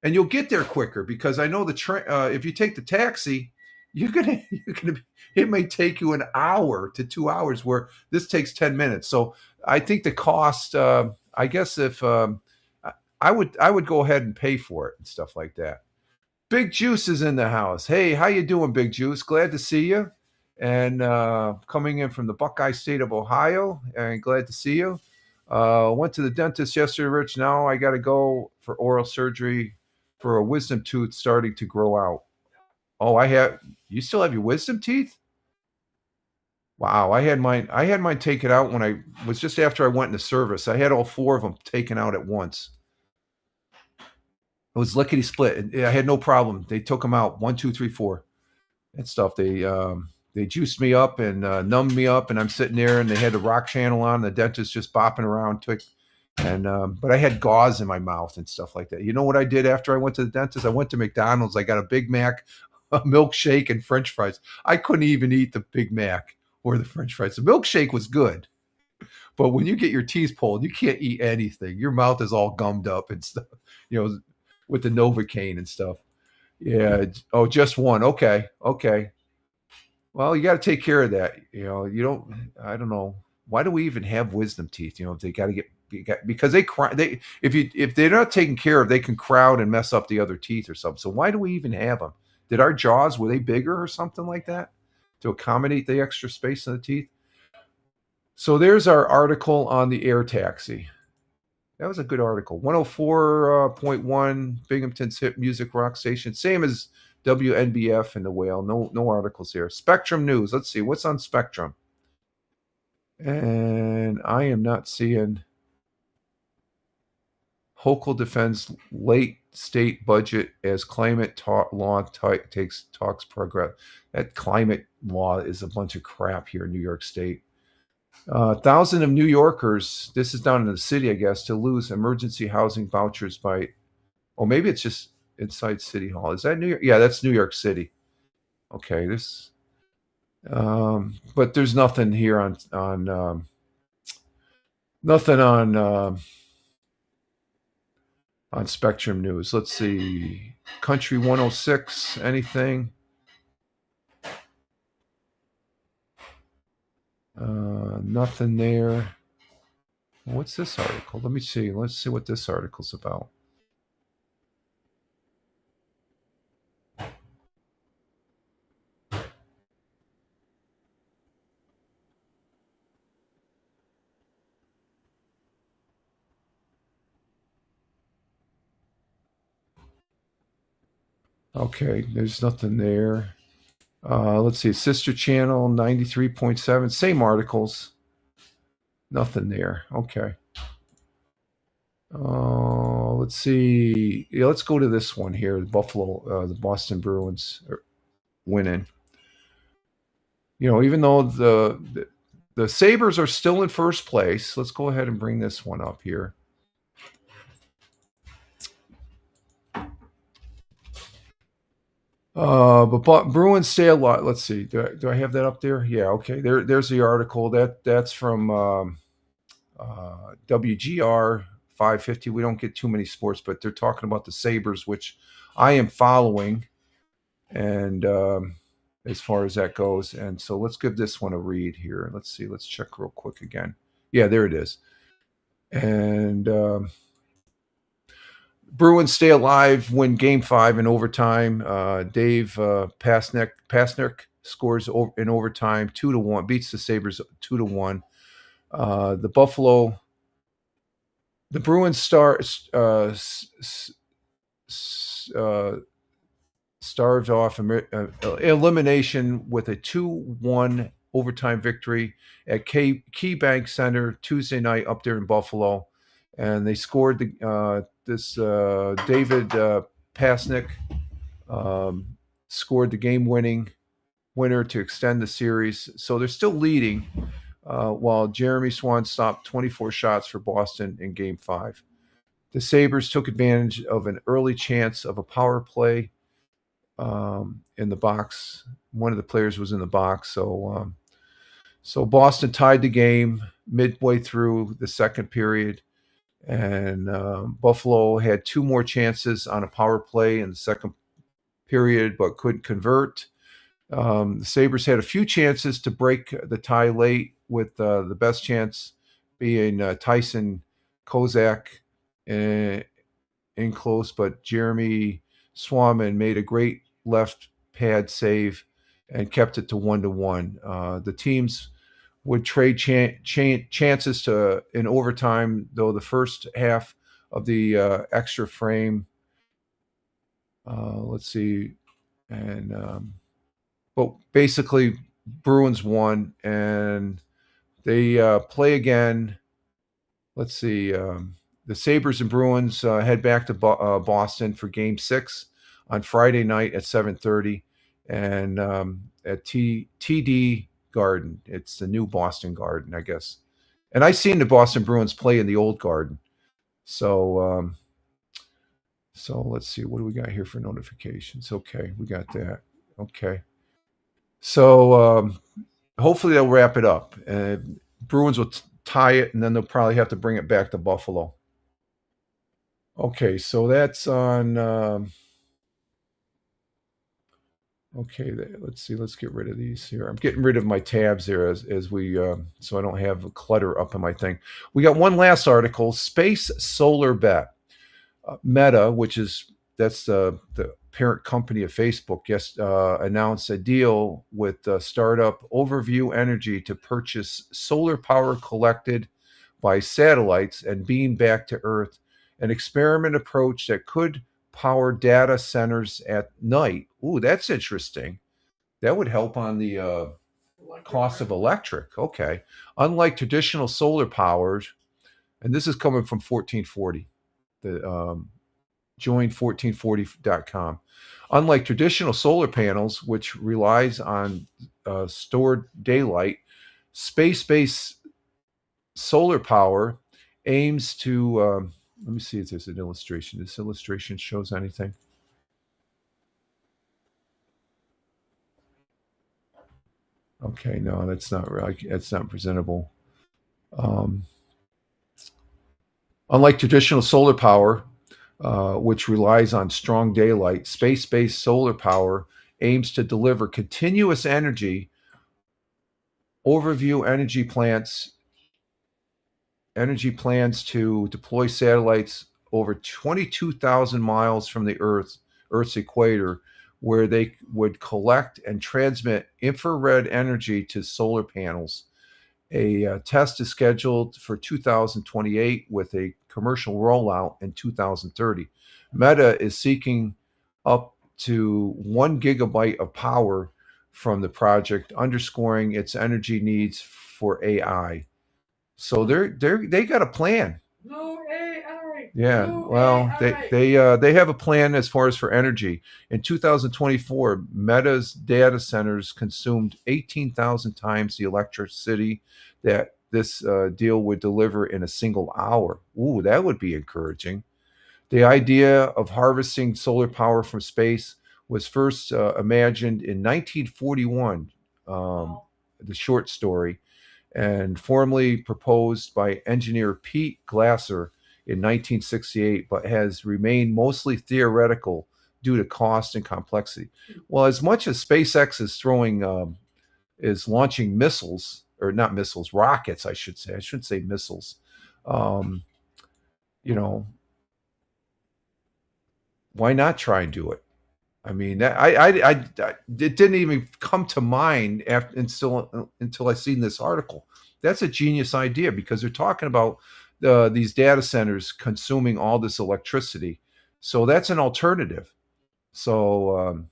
and you'll get there quicker because I know if you take the taxi, it may take you an hour to 2 hours, where this takes 10 minutes. So I think the cost. I guess if I would go ahead and pay for it and stuff like that. Big Juice is in the house. Hey, how you doing, Big Juice? Glad to see you. And coming in from the Buckeye State of Ohio, and glad to see you. Went to the dentist yesterday, Rich. Now I got to go for oral surgery for a wisdom tooth starting to grow out. Oh, you still have your wisdom teeth? Wow, I had mine taken out when I was just after I went into service. I had all 4 of them taken out at once. It was lickety split. I had no problem. They took them out 1, 2, 3, 4 and stuff. They juiced me up and numbed me up, and I'm sitting there, and they had the rock channel on. The dentist just bopping around, but I had gauze in my mouth and stuff like that. You know what I did after I went to the dentist? I went to McDonald's. I got a Big Mac, a milkshake, and French fries. I couldn't even eat the Big Mac or the French fries. The milkshake was good, but when you get your teeth pulled, you can't eat anything. Your mouth is all gummed up and stuff. With the Novocaine and stuff. Yeah. Oh, just one. Okay. Well, you got to take care of that. I don't know. Why do we even have wisdom teeth? They got to because if they're not taken care of, they can crowd and mess up the other teeth or something. So why do we even have them? Did our jaws, were they bigger or something like that to accommodate the extra space in the teeth? So there's our article on the air taxi. That was a good article. 104.1 Binghamton's hip music rock station. Same as WNBF and the Whale. No articles here. Spectrum News. Let's see. What's on Spectrum? And I am not seeing. Hochul defends late state budget as climate law talks progress. That climate law is a bunch of crap here in New York State. 1,000 of New Yorkers, this is down in the city, I guess, to lose emergency housing vouchers by, maybe it's just inside City Hall. Is that New York? Yeah, that's New York City. Okay, but there's nothing here on Spectrum News. Let's see, Country 106, anything? Nothing there. What's this article? Let me see. Let's see what this article's about. Okay, there's nothing there. Let's see, Sister Channel 93.7, same articles. Nothing there. Okay. Let's see. Yeah, let's go to this one here. The Boston Bruins are winning. Even though the Sabres are still in first place, let's go ahead and bring this one up here. But Bruins stay a lot. Let's see. Do I have that up there? Yeah. Okay. There's the article. That's from WGR 550. We don't get too many sports, but they're talking about the Sabres, which I am following, and as far as that goes. And so let's give this one a read here. Let's see. Let's check real quick again. Yeah, there it is. And Bruins stay alive, win Game 5 in overtime. Dave Pasnick scores in overtime 2-1, beats the Sabres 2-1. The Bruins starved off elimination with a 2-1 overtime victory at KeyBank Center Tuesday night up there in Buffalo. And they scored David Pasnick scored the game-winning winner to extend the series. So they're still leading, while Jeremy Swan stopped 24 shots for Boston in Game 5. The Sabres took advantage of an early chance of a power play in the box. One of the players was in the box. So Boston tied the game midway through the second period. And Buffalo had 2 more chances on a power play in the second period, but couldn't convert. The Sabres had a few chances to break the tie late, with the best chance being Tyson Kozak in close, but Jeremy Swaman made a great left pad save and kept it to 1-1. The teams would trade chances to in overtime, though the first half of the extra frame. Let's see, and but basically Bruins won, and they play again. Let's see. The Sabres and Bruins head back to Boston for Game 6 on Friday night at 7:30, and at TD Garden. It's the new Boston Garden, I guess. And I seen the Boston Bruins play in the old Garden. So let's see. What do we got here for notifications? Okay, we got that. Okay. So hopefully they'll wrap it up. Bruins will tie it, and then they'll probably have to bring it back to Buffalo. Okay, so that's on. Okay, let's see. Let's get rid of these here. I'm getting rid of my tabs there as we so I don't have clutter up in my thing. We got one last article: Space Solar Bet. Meta, that's the parent company of Facebook, announced a deal with startup Overview Energy to purchase solar power collected by satellites and beamed back to Earth, an experiment approach that could power data centers at night. Ooh, that's interesting. That would help on the cost of electric. Okay. Unlike traditional solar powers, and this is coming from 1440, the join1440.com. Unlike traditional solar panels, which relies on stored daylight, space-based solar power aims to let me see if there's an illustration. This illustration shows anything. Okay, no, that's not right. That's not presentable. Unlike traditional solar power, which relies on strong daylight, space-based solar power aims to deliver continuous energy. Overview Energy plans to deploy satellites over 22,000 miles from the Earth's equator, where they would collect and transmit infrared energy to solar panels. A test is scheduled for 2028 with a commercial rollout in 2030. Meta is seeking up to 1 gigabyte of power from the project, underscoring its energy needs for AI. So they got a plan. No AI. Yeah, No well, AI. they have a plan as far as for energy. In 2024, Meta's data centers consumed 18,000 times the electricity that this deal would deliver in a single hour. Ooh, that would be encouraging. The idea of harvesting solar power from space was first imagined in 1941, the short story, and formally proposed by engineer Pete Glasser in 1968, but has remained mostly theoretical due to cost and complexity. Well, as much as SpaceX is launching missiles, or not missiles, rockets, I should say. I shouldn't say missiles. Why not try and do it? I mean, it didn't even come to mind until I seen this article. That's a genius idea, because they're talking about these data centers consuming all this electricity. So that's an alternative. So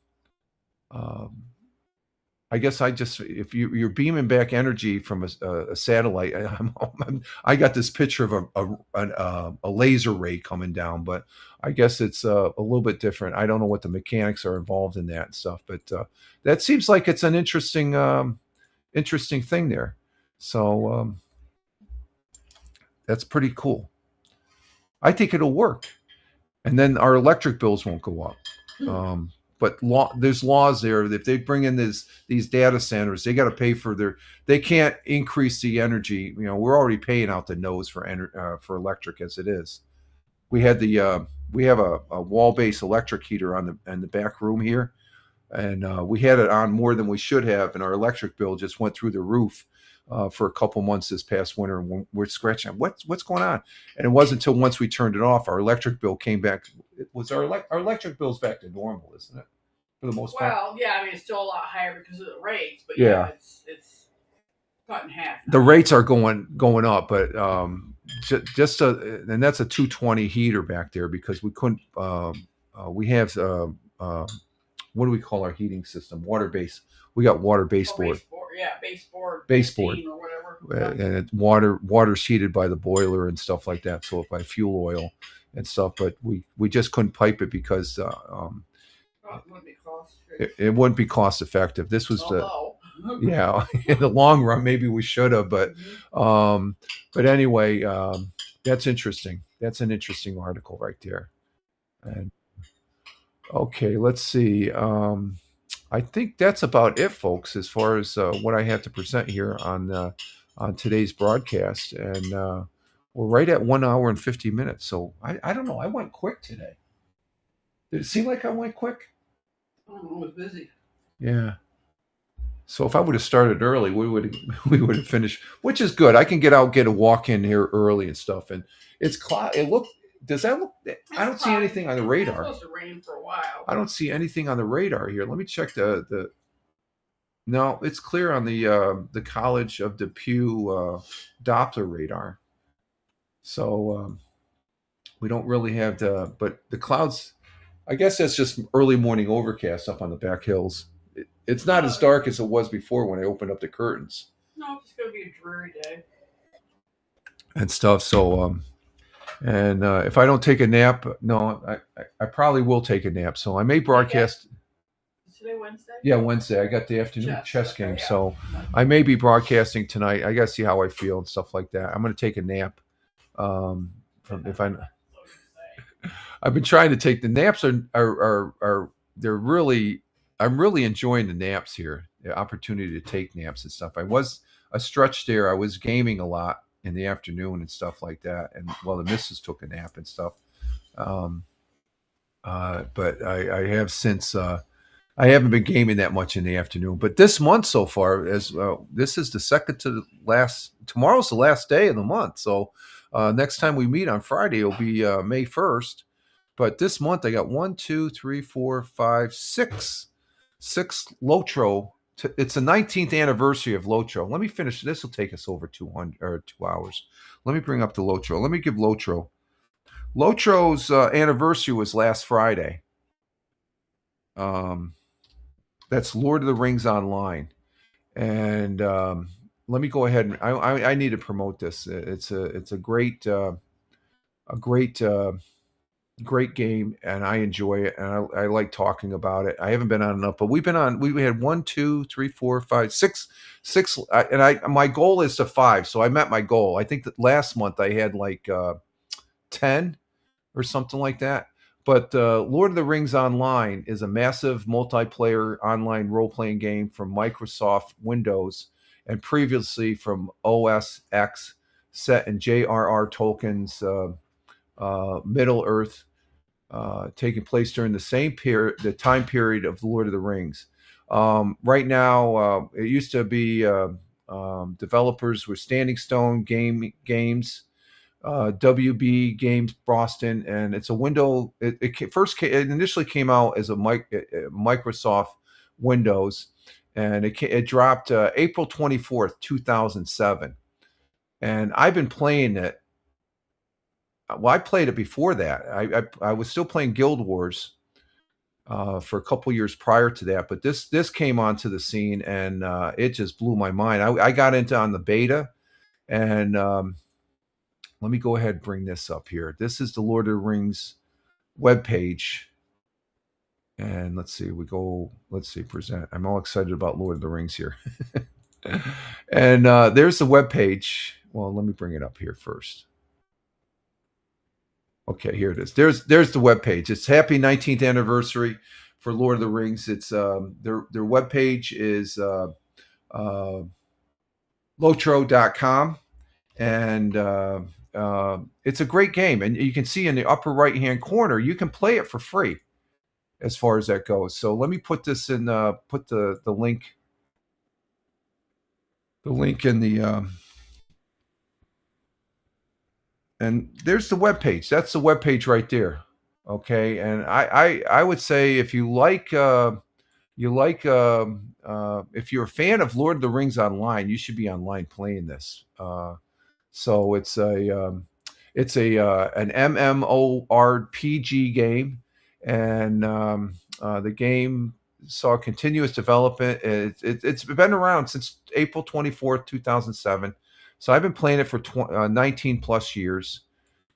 I guess if you're beaming back energy from a satellite, I got this picture of a laser ray coming down, but I guess it's a little bit different. I don't know what the mechanics are involved in that and stuff, but that seems like it's an interesting thing there. So that's pretty cool. I think it'll work, and then our electric bills won't go up. But there's laws there. If they bring in these data centers, they got to pay for they can't increase the energy. We're already paying out the nose for electric as it is. We have a wall-based electric heater in the back room here, and we had it on more than we should have, and our electric bill just went through the roof. for a couple months this past winter, and we're scratching what's going on. And it wasn't until once we turned it off, our electric bill came back. It was our electric bill's back to normal, isn't it? For the most part. Well, yeah, I mean, it's still a lot higher because of the rates, but Yeah. yeah, it's cut in half. The rates are going up, but just and that's a 220 heater back there because we couldn't. We have what do we call our heating system? Water base. We got water baseboard. Yeah, baseboard. Baseboard. Or whatever. And it, water's heated by the boiler and stuff like that. So by fuel oil and stuff, but we just couldn't pipe it because it wouldn't be cost effective. This was yeah, in the long run, maybe we should have, but anyway, that's interesting. That's an interesting article right there. And okay, let's see. I think that's about it, folks, as far as what I have to present here on today's broadcast. And we're right at 1 hour and 50 minutes. So I don't know. I went quick today. Did it seem like I went quick? I was busy. Yeah. So if I would have started early, we would have finished, which is good. I can get a walk in here early and stuff. And it's cloud. Does that look? I don't see anything on the radar. It's supposed to rain for a while. I don't see anything on the radar here. Let me check the. No, it's clear on the College of Depew Doppler radar. So we don't really have but the clouds. I guess that's just early morning overcast up on the back hills. It's not as dark as it was before when I opened up the curtains. No, it's going to be a dreary day. And stuff. So, and if I don't take a nap, no, I probably will take a nap. So I may broadcast. Is today Wednesday? Yeah, Wednesday. I got the afternoon chess game. Yeah. So I may be broadcasting tonight. I got to see how I feel and stuff like that. I'm going to take a nap. I've been trying to take the naps they're really, I'm really enjoying the naps here, the opportunity to take naps and stuff. I was a stretch there. I was gaming a lot in the afternoon and stuff like that. And the missus took a nap and stuff. But I have since, I haven't been gaming that much in the afternoon, but this month so far, as this is the second to the last, tomorrow's the last day of the month. So next time we meet on Friday, it'll be May 1st. But this month I got 6 Lotro. It's the 19th anniversary of Lotro. Let me finish. This will take us over 2 hours. Let me bring up the Lotro. Let me give Lotro. Lotro's anniversary was last Friday. That's Lord of the Rings Online. And let me go ahead and I need to promote this. It's a great great game, and I enjoy it, and I like talking about it. I haven't been on enough, but we had 1, 2, 3, 4, 5, 6, and my goal is to 5. So I met my goal. I think that last month I had like 10 or something like that. But Lord of the Rings Online is a massive multiplayer online role-playing game from Microsoft Windows and previously from OS X, set in J.R.R. Tolkien's Middle Earth, taking place during the same period, the time period of the Lord of the Rings. Right now, it used to be developers were Standing Stone Games, WB Games Boston, and it's a window. It initially came out as a Microsoft Windows, and it dropped April 24th, 2007. And I've been playing it. Well, I played it before that. I was still playing Guild Wars for a couple years prior to that, but this came onto the scene, and it just blew my mind. I got into on the beta, and let me go ahead and bring this up here. This is the Lord of the Rings webpage, and let's see. Present. I'm all excited about Lord of the Rings here, and there's the webpage. Well, let me bring it up here first. Okay, here it is. There's the webpage. It's happy 19th anniversary for Lord of the Rings. It's their webpage is lotro.com, and it's a great game. And you can see in the upper right-hand corner, you can play it for free as far as that goes. So let me put this in, put the link. the link in the and there's the web page. That's the web page right there. Okay, and I would say if you like if you're a fan of Lord of the Rings online, you should be online playing this. So it's an MMORPG game, and the game saw continuous development. It's been around since April 24th, 2007. So I've been playing it for 19 plus years.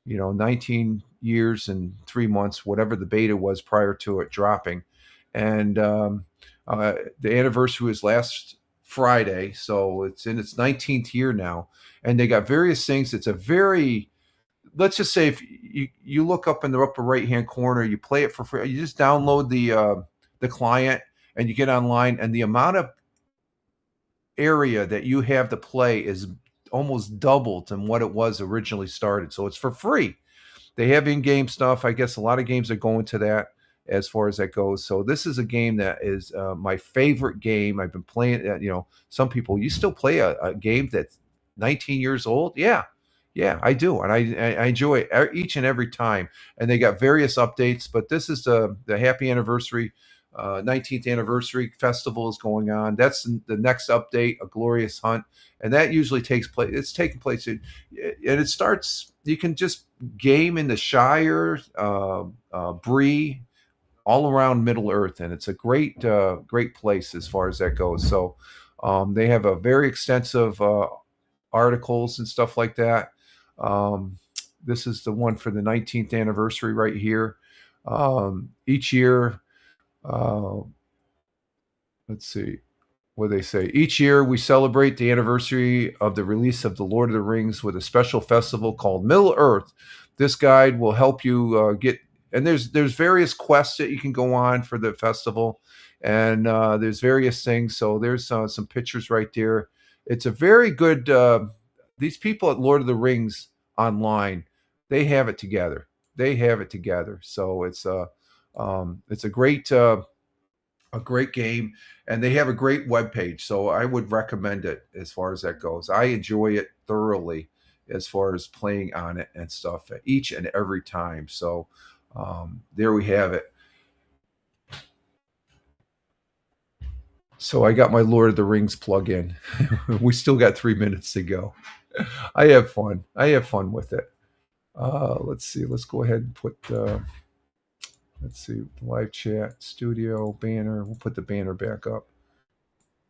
19 years and 3 months, whatever the beta was prior to it dropping, and the anniversary was last Friday, so it's in its 19th year now, and they got various things. It's a very, let's just say, if you look up in the upper right hand corner, you play it for free. You just download the client and you get online, and the amount of area that you have to play is almost doubled than what it was originally started. So it's for free. They have in-game stuff. I guess a lot of games are going to that as far as that goes. So this is a game that is my favorite game. I've been playing. Some people, you still play a game that's 19 years old? Yeah, I do, and I enjoy it each and every time. And they got various updates, but this is the happy anniversary. 19th anniversary festival is going on. That's the next update, A Glorious Hunt, and that usually takes place. It's taking place, and it starts. You can just game in the Shire, Bree, all around Middle Earth, and it's a great place as far as that goes. So they have a very extensive articles and stuff like that. This is the one for the 19th anniversary right here. Each year. Let's see what they say. Each year, we celebrate the anniversary of the release of The Lord of the Rings with a special festival called Middle Earth. This guide will help you get, and there's various quests that you can go on for the festival, and there's various things. So there's some pictures right there. It's a very good. These people at Lord of the Rings online, they have it together. So it's a great game, and they have a great web page. So I would recommend it as far as that goes. I enjoy it thoroughly as far as playing on it and stuff each and every time. So there we have it. So I got my Lord of the Rings plug in. We still got 3 minutes to go. I have fun with it. Let's see. Let's go ahead and put let's see, live chat, studio, banner. We'll put the banner back up.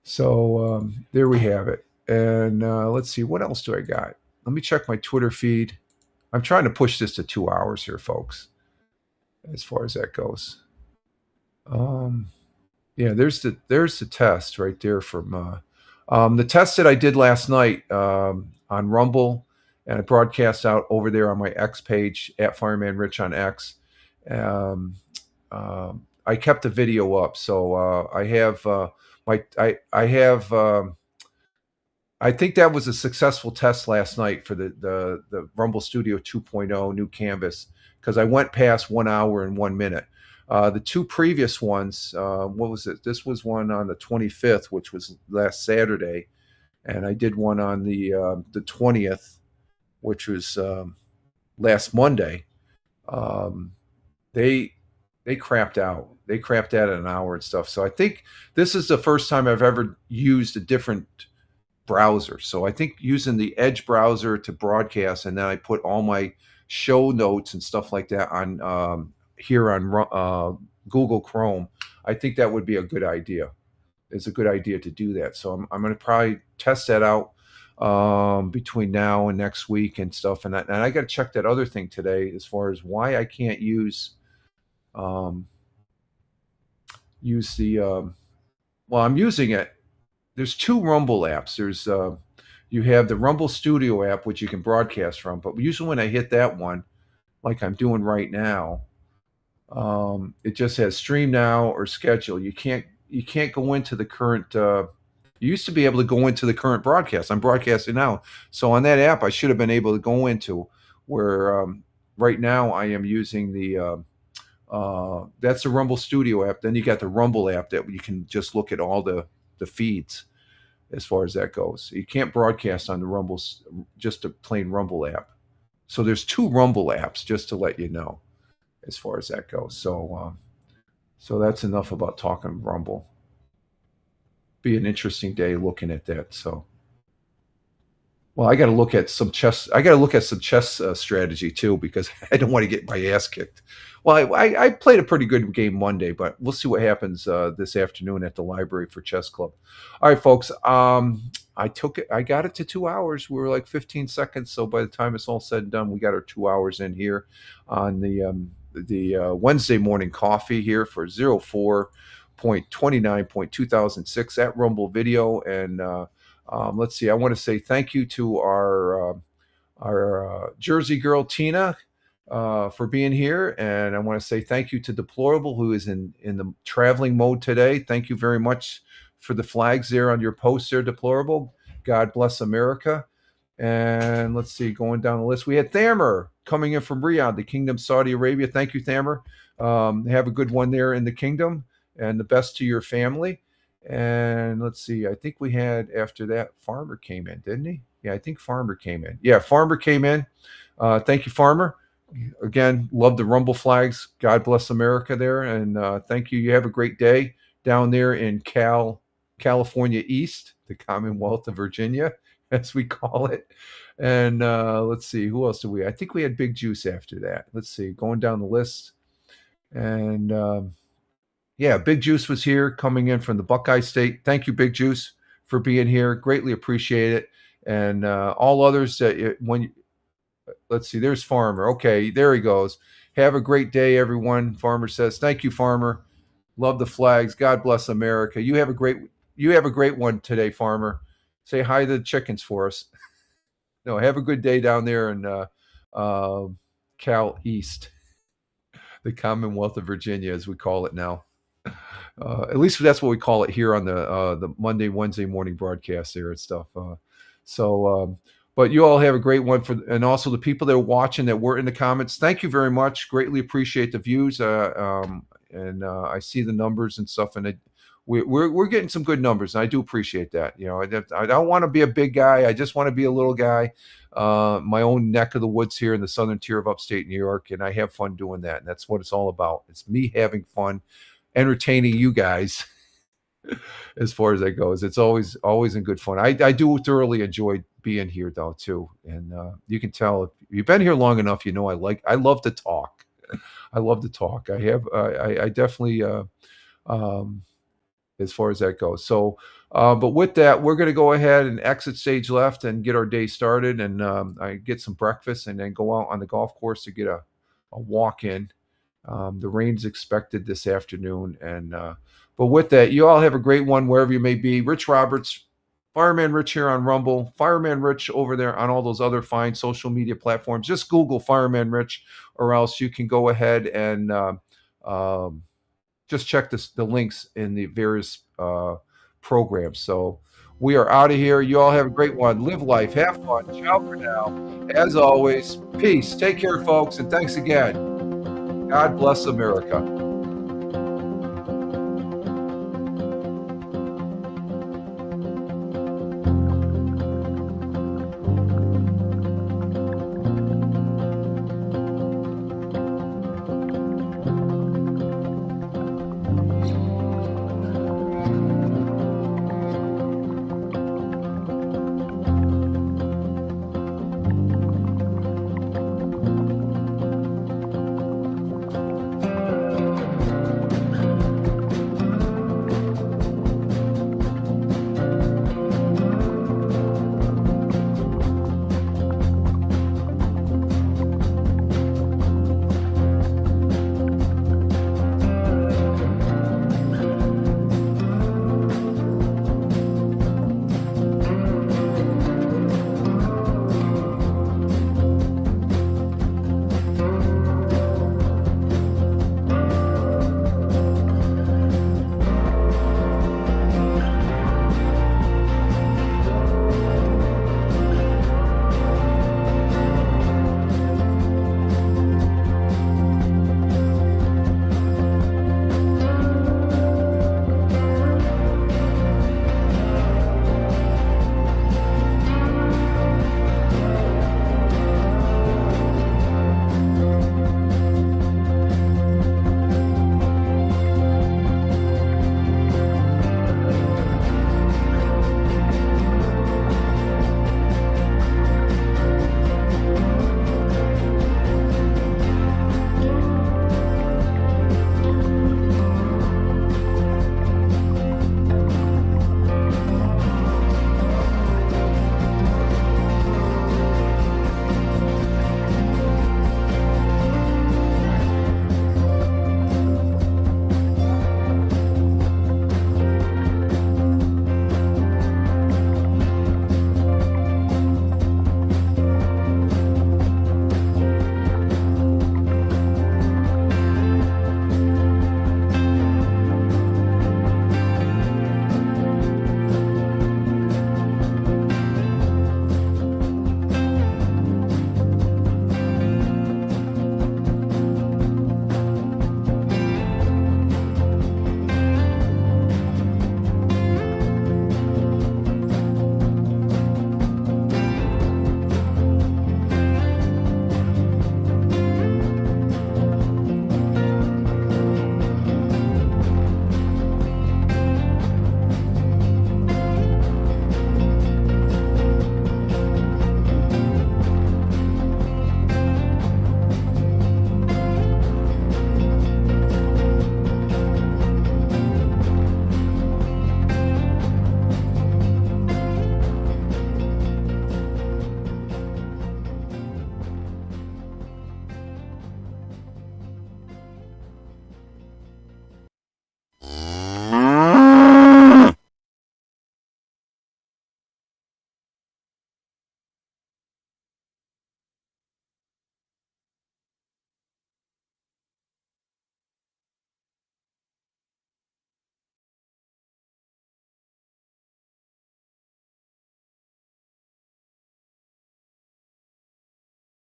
So there we have it. And let's see, what else do I got? Let me check my Twitter feed. I'm trying to push this to 2 hours here, folks, as far as that goes. Yeah, there's the test right there from the test that I did last night on Rumble, and I broadcast out over there on my X page at Fireman Rich on X. I kept the video up, so I have I think that was a successful test last night for the Rumble Studio 2.0 new canvas, because I went past 1 hour and 1 minute. The two previous ones, what was it? This was one on the 25th, which was last Saturday, and I did one on the 20th, which was last Monday. They crapped out. They crapped out at an hour and stuff. So I think this is the first time I've ever used a different browser. So I think using the Edge browser to broadcast, and then I put all my show notes and stuff like that on here on Google Chrome. I think that would be a good idea. It's a good idea to do that. So I'm going to probably test that out between now and next week and stuff. And I got to check that other thing today as far as why I can't use the well, I'm using it. There's two Rumble apps. There's you have the Rumble Studio app, which you can broadcast from, but usually when I hit that one, like I'm doing right now, it just has stream now or schedule. You can't go into the current you used to be able to go into the current broadcast. I'm broadcasting now. So on that app I should have been able to go into where right now I am using the that's the Rumble Studio app. Then you got the Rumble app that you can just look at all the feeds as far as that goes. You can't broadcast on the Rumble's, just a plain Rumble app. So there's 2 Rumble apps, just to let you know, as far as that goes. So that's enough about talking Rumble. Be an interesting day looking at that. So, well, I got to look at some chess. I got to look at some chess strategy too, because I don't want to get my ass kicked. Well, I played a pretty good game Monday, but we'll see what happens this afternoon at the library for chess club. All right, folks. I got it to 2 hours. We were like 15 seconds. So by the time it's all said and done, we got our 2 hours in here on the Wednesday morning coffee here for 04.29.2006 at Rumble Video. And let's see, I want to say thank you to our Jersey girl, Tina, for being here. And I want to say thank you to Deplorable, who is in the traveling mode today. Thank you very much for the flags there on your post there, Deplorable. God bless America. And let's see, going down the list, we had Thamer coming in from Riyadh, the Kingdom, Saudi Arabia. Thank you, Thamer. Have a good one there in the Kingdom, and the best to your family. And let's see, I think we had, after that, Farmer came in, didn't he? Yeah, I think Farmer came in. Yeah, Farmer came in. Thank you, Farmer. Again, love the Rumble flags. God bless America there. And thank you. You have a great day down there in California East, the Commonwealth of Virginia, as we call it. And let's see, who else did we? I think we had Big Juice after that. Let's see, going down the list. And yeah, Big Juice was here coming in from the Buckeye State. Thank you, Big Juice, for being here. Greatly appreciate it. And all others that let's see, there's Farmer. Okay, there he goes. Have a great day, everyone. Farmer says, thank you, Farmer. Love the flags. God bless America. You have a great one today, Farmer. Say hi to the chickens for us. No, have a good day down there in Cal East, the Commonwealth of Virginia, as we call it now. At least that's what we call it here on the Monday, Wednesday morning broadcast there and stuff. But you all have a great one and also the people that are watching that were in the comments. Thank you very much. Greatly appreciate the views. And I see the numbers and stuff, and we're getting some good numbers, and I do appreciate that. You know, I don't want to be a big guy. I just want to be a little guy. My own neck of the woods here in the southern tier of upstate New York, and I have fun doing that, and that's what it's all about. It's me having fun, entertaining you guys. As far as that goes, it's always in good fun. I do thoroughly enjoy being here though too, and you can tell if you've been here long enough, you know I love to talk. I love to talk. I definitely as far as that goes. So, but with that, we're going to go ahead and exit stage left and get our day started, and I get some breakfast and then go out on the golf course to get a walk in. The rain's expected this afternoon, and but with that, you all have a great one wherever you may be. Rich Roberts, Fireman Rich here on Rumble, Fireman Rich over there on all those other fine social media platforms. Just Google Fireman Rich, or else you can go ahead and just check the links in the various programs. So we are out of here. You all have a great one. Live life. Have fun. Ciao for now. As always, peace. Take care, folks, and thanks again. God bless America.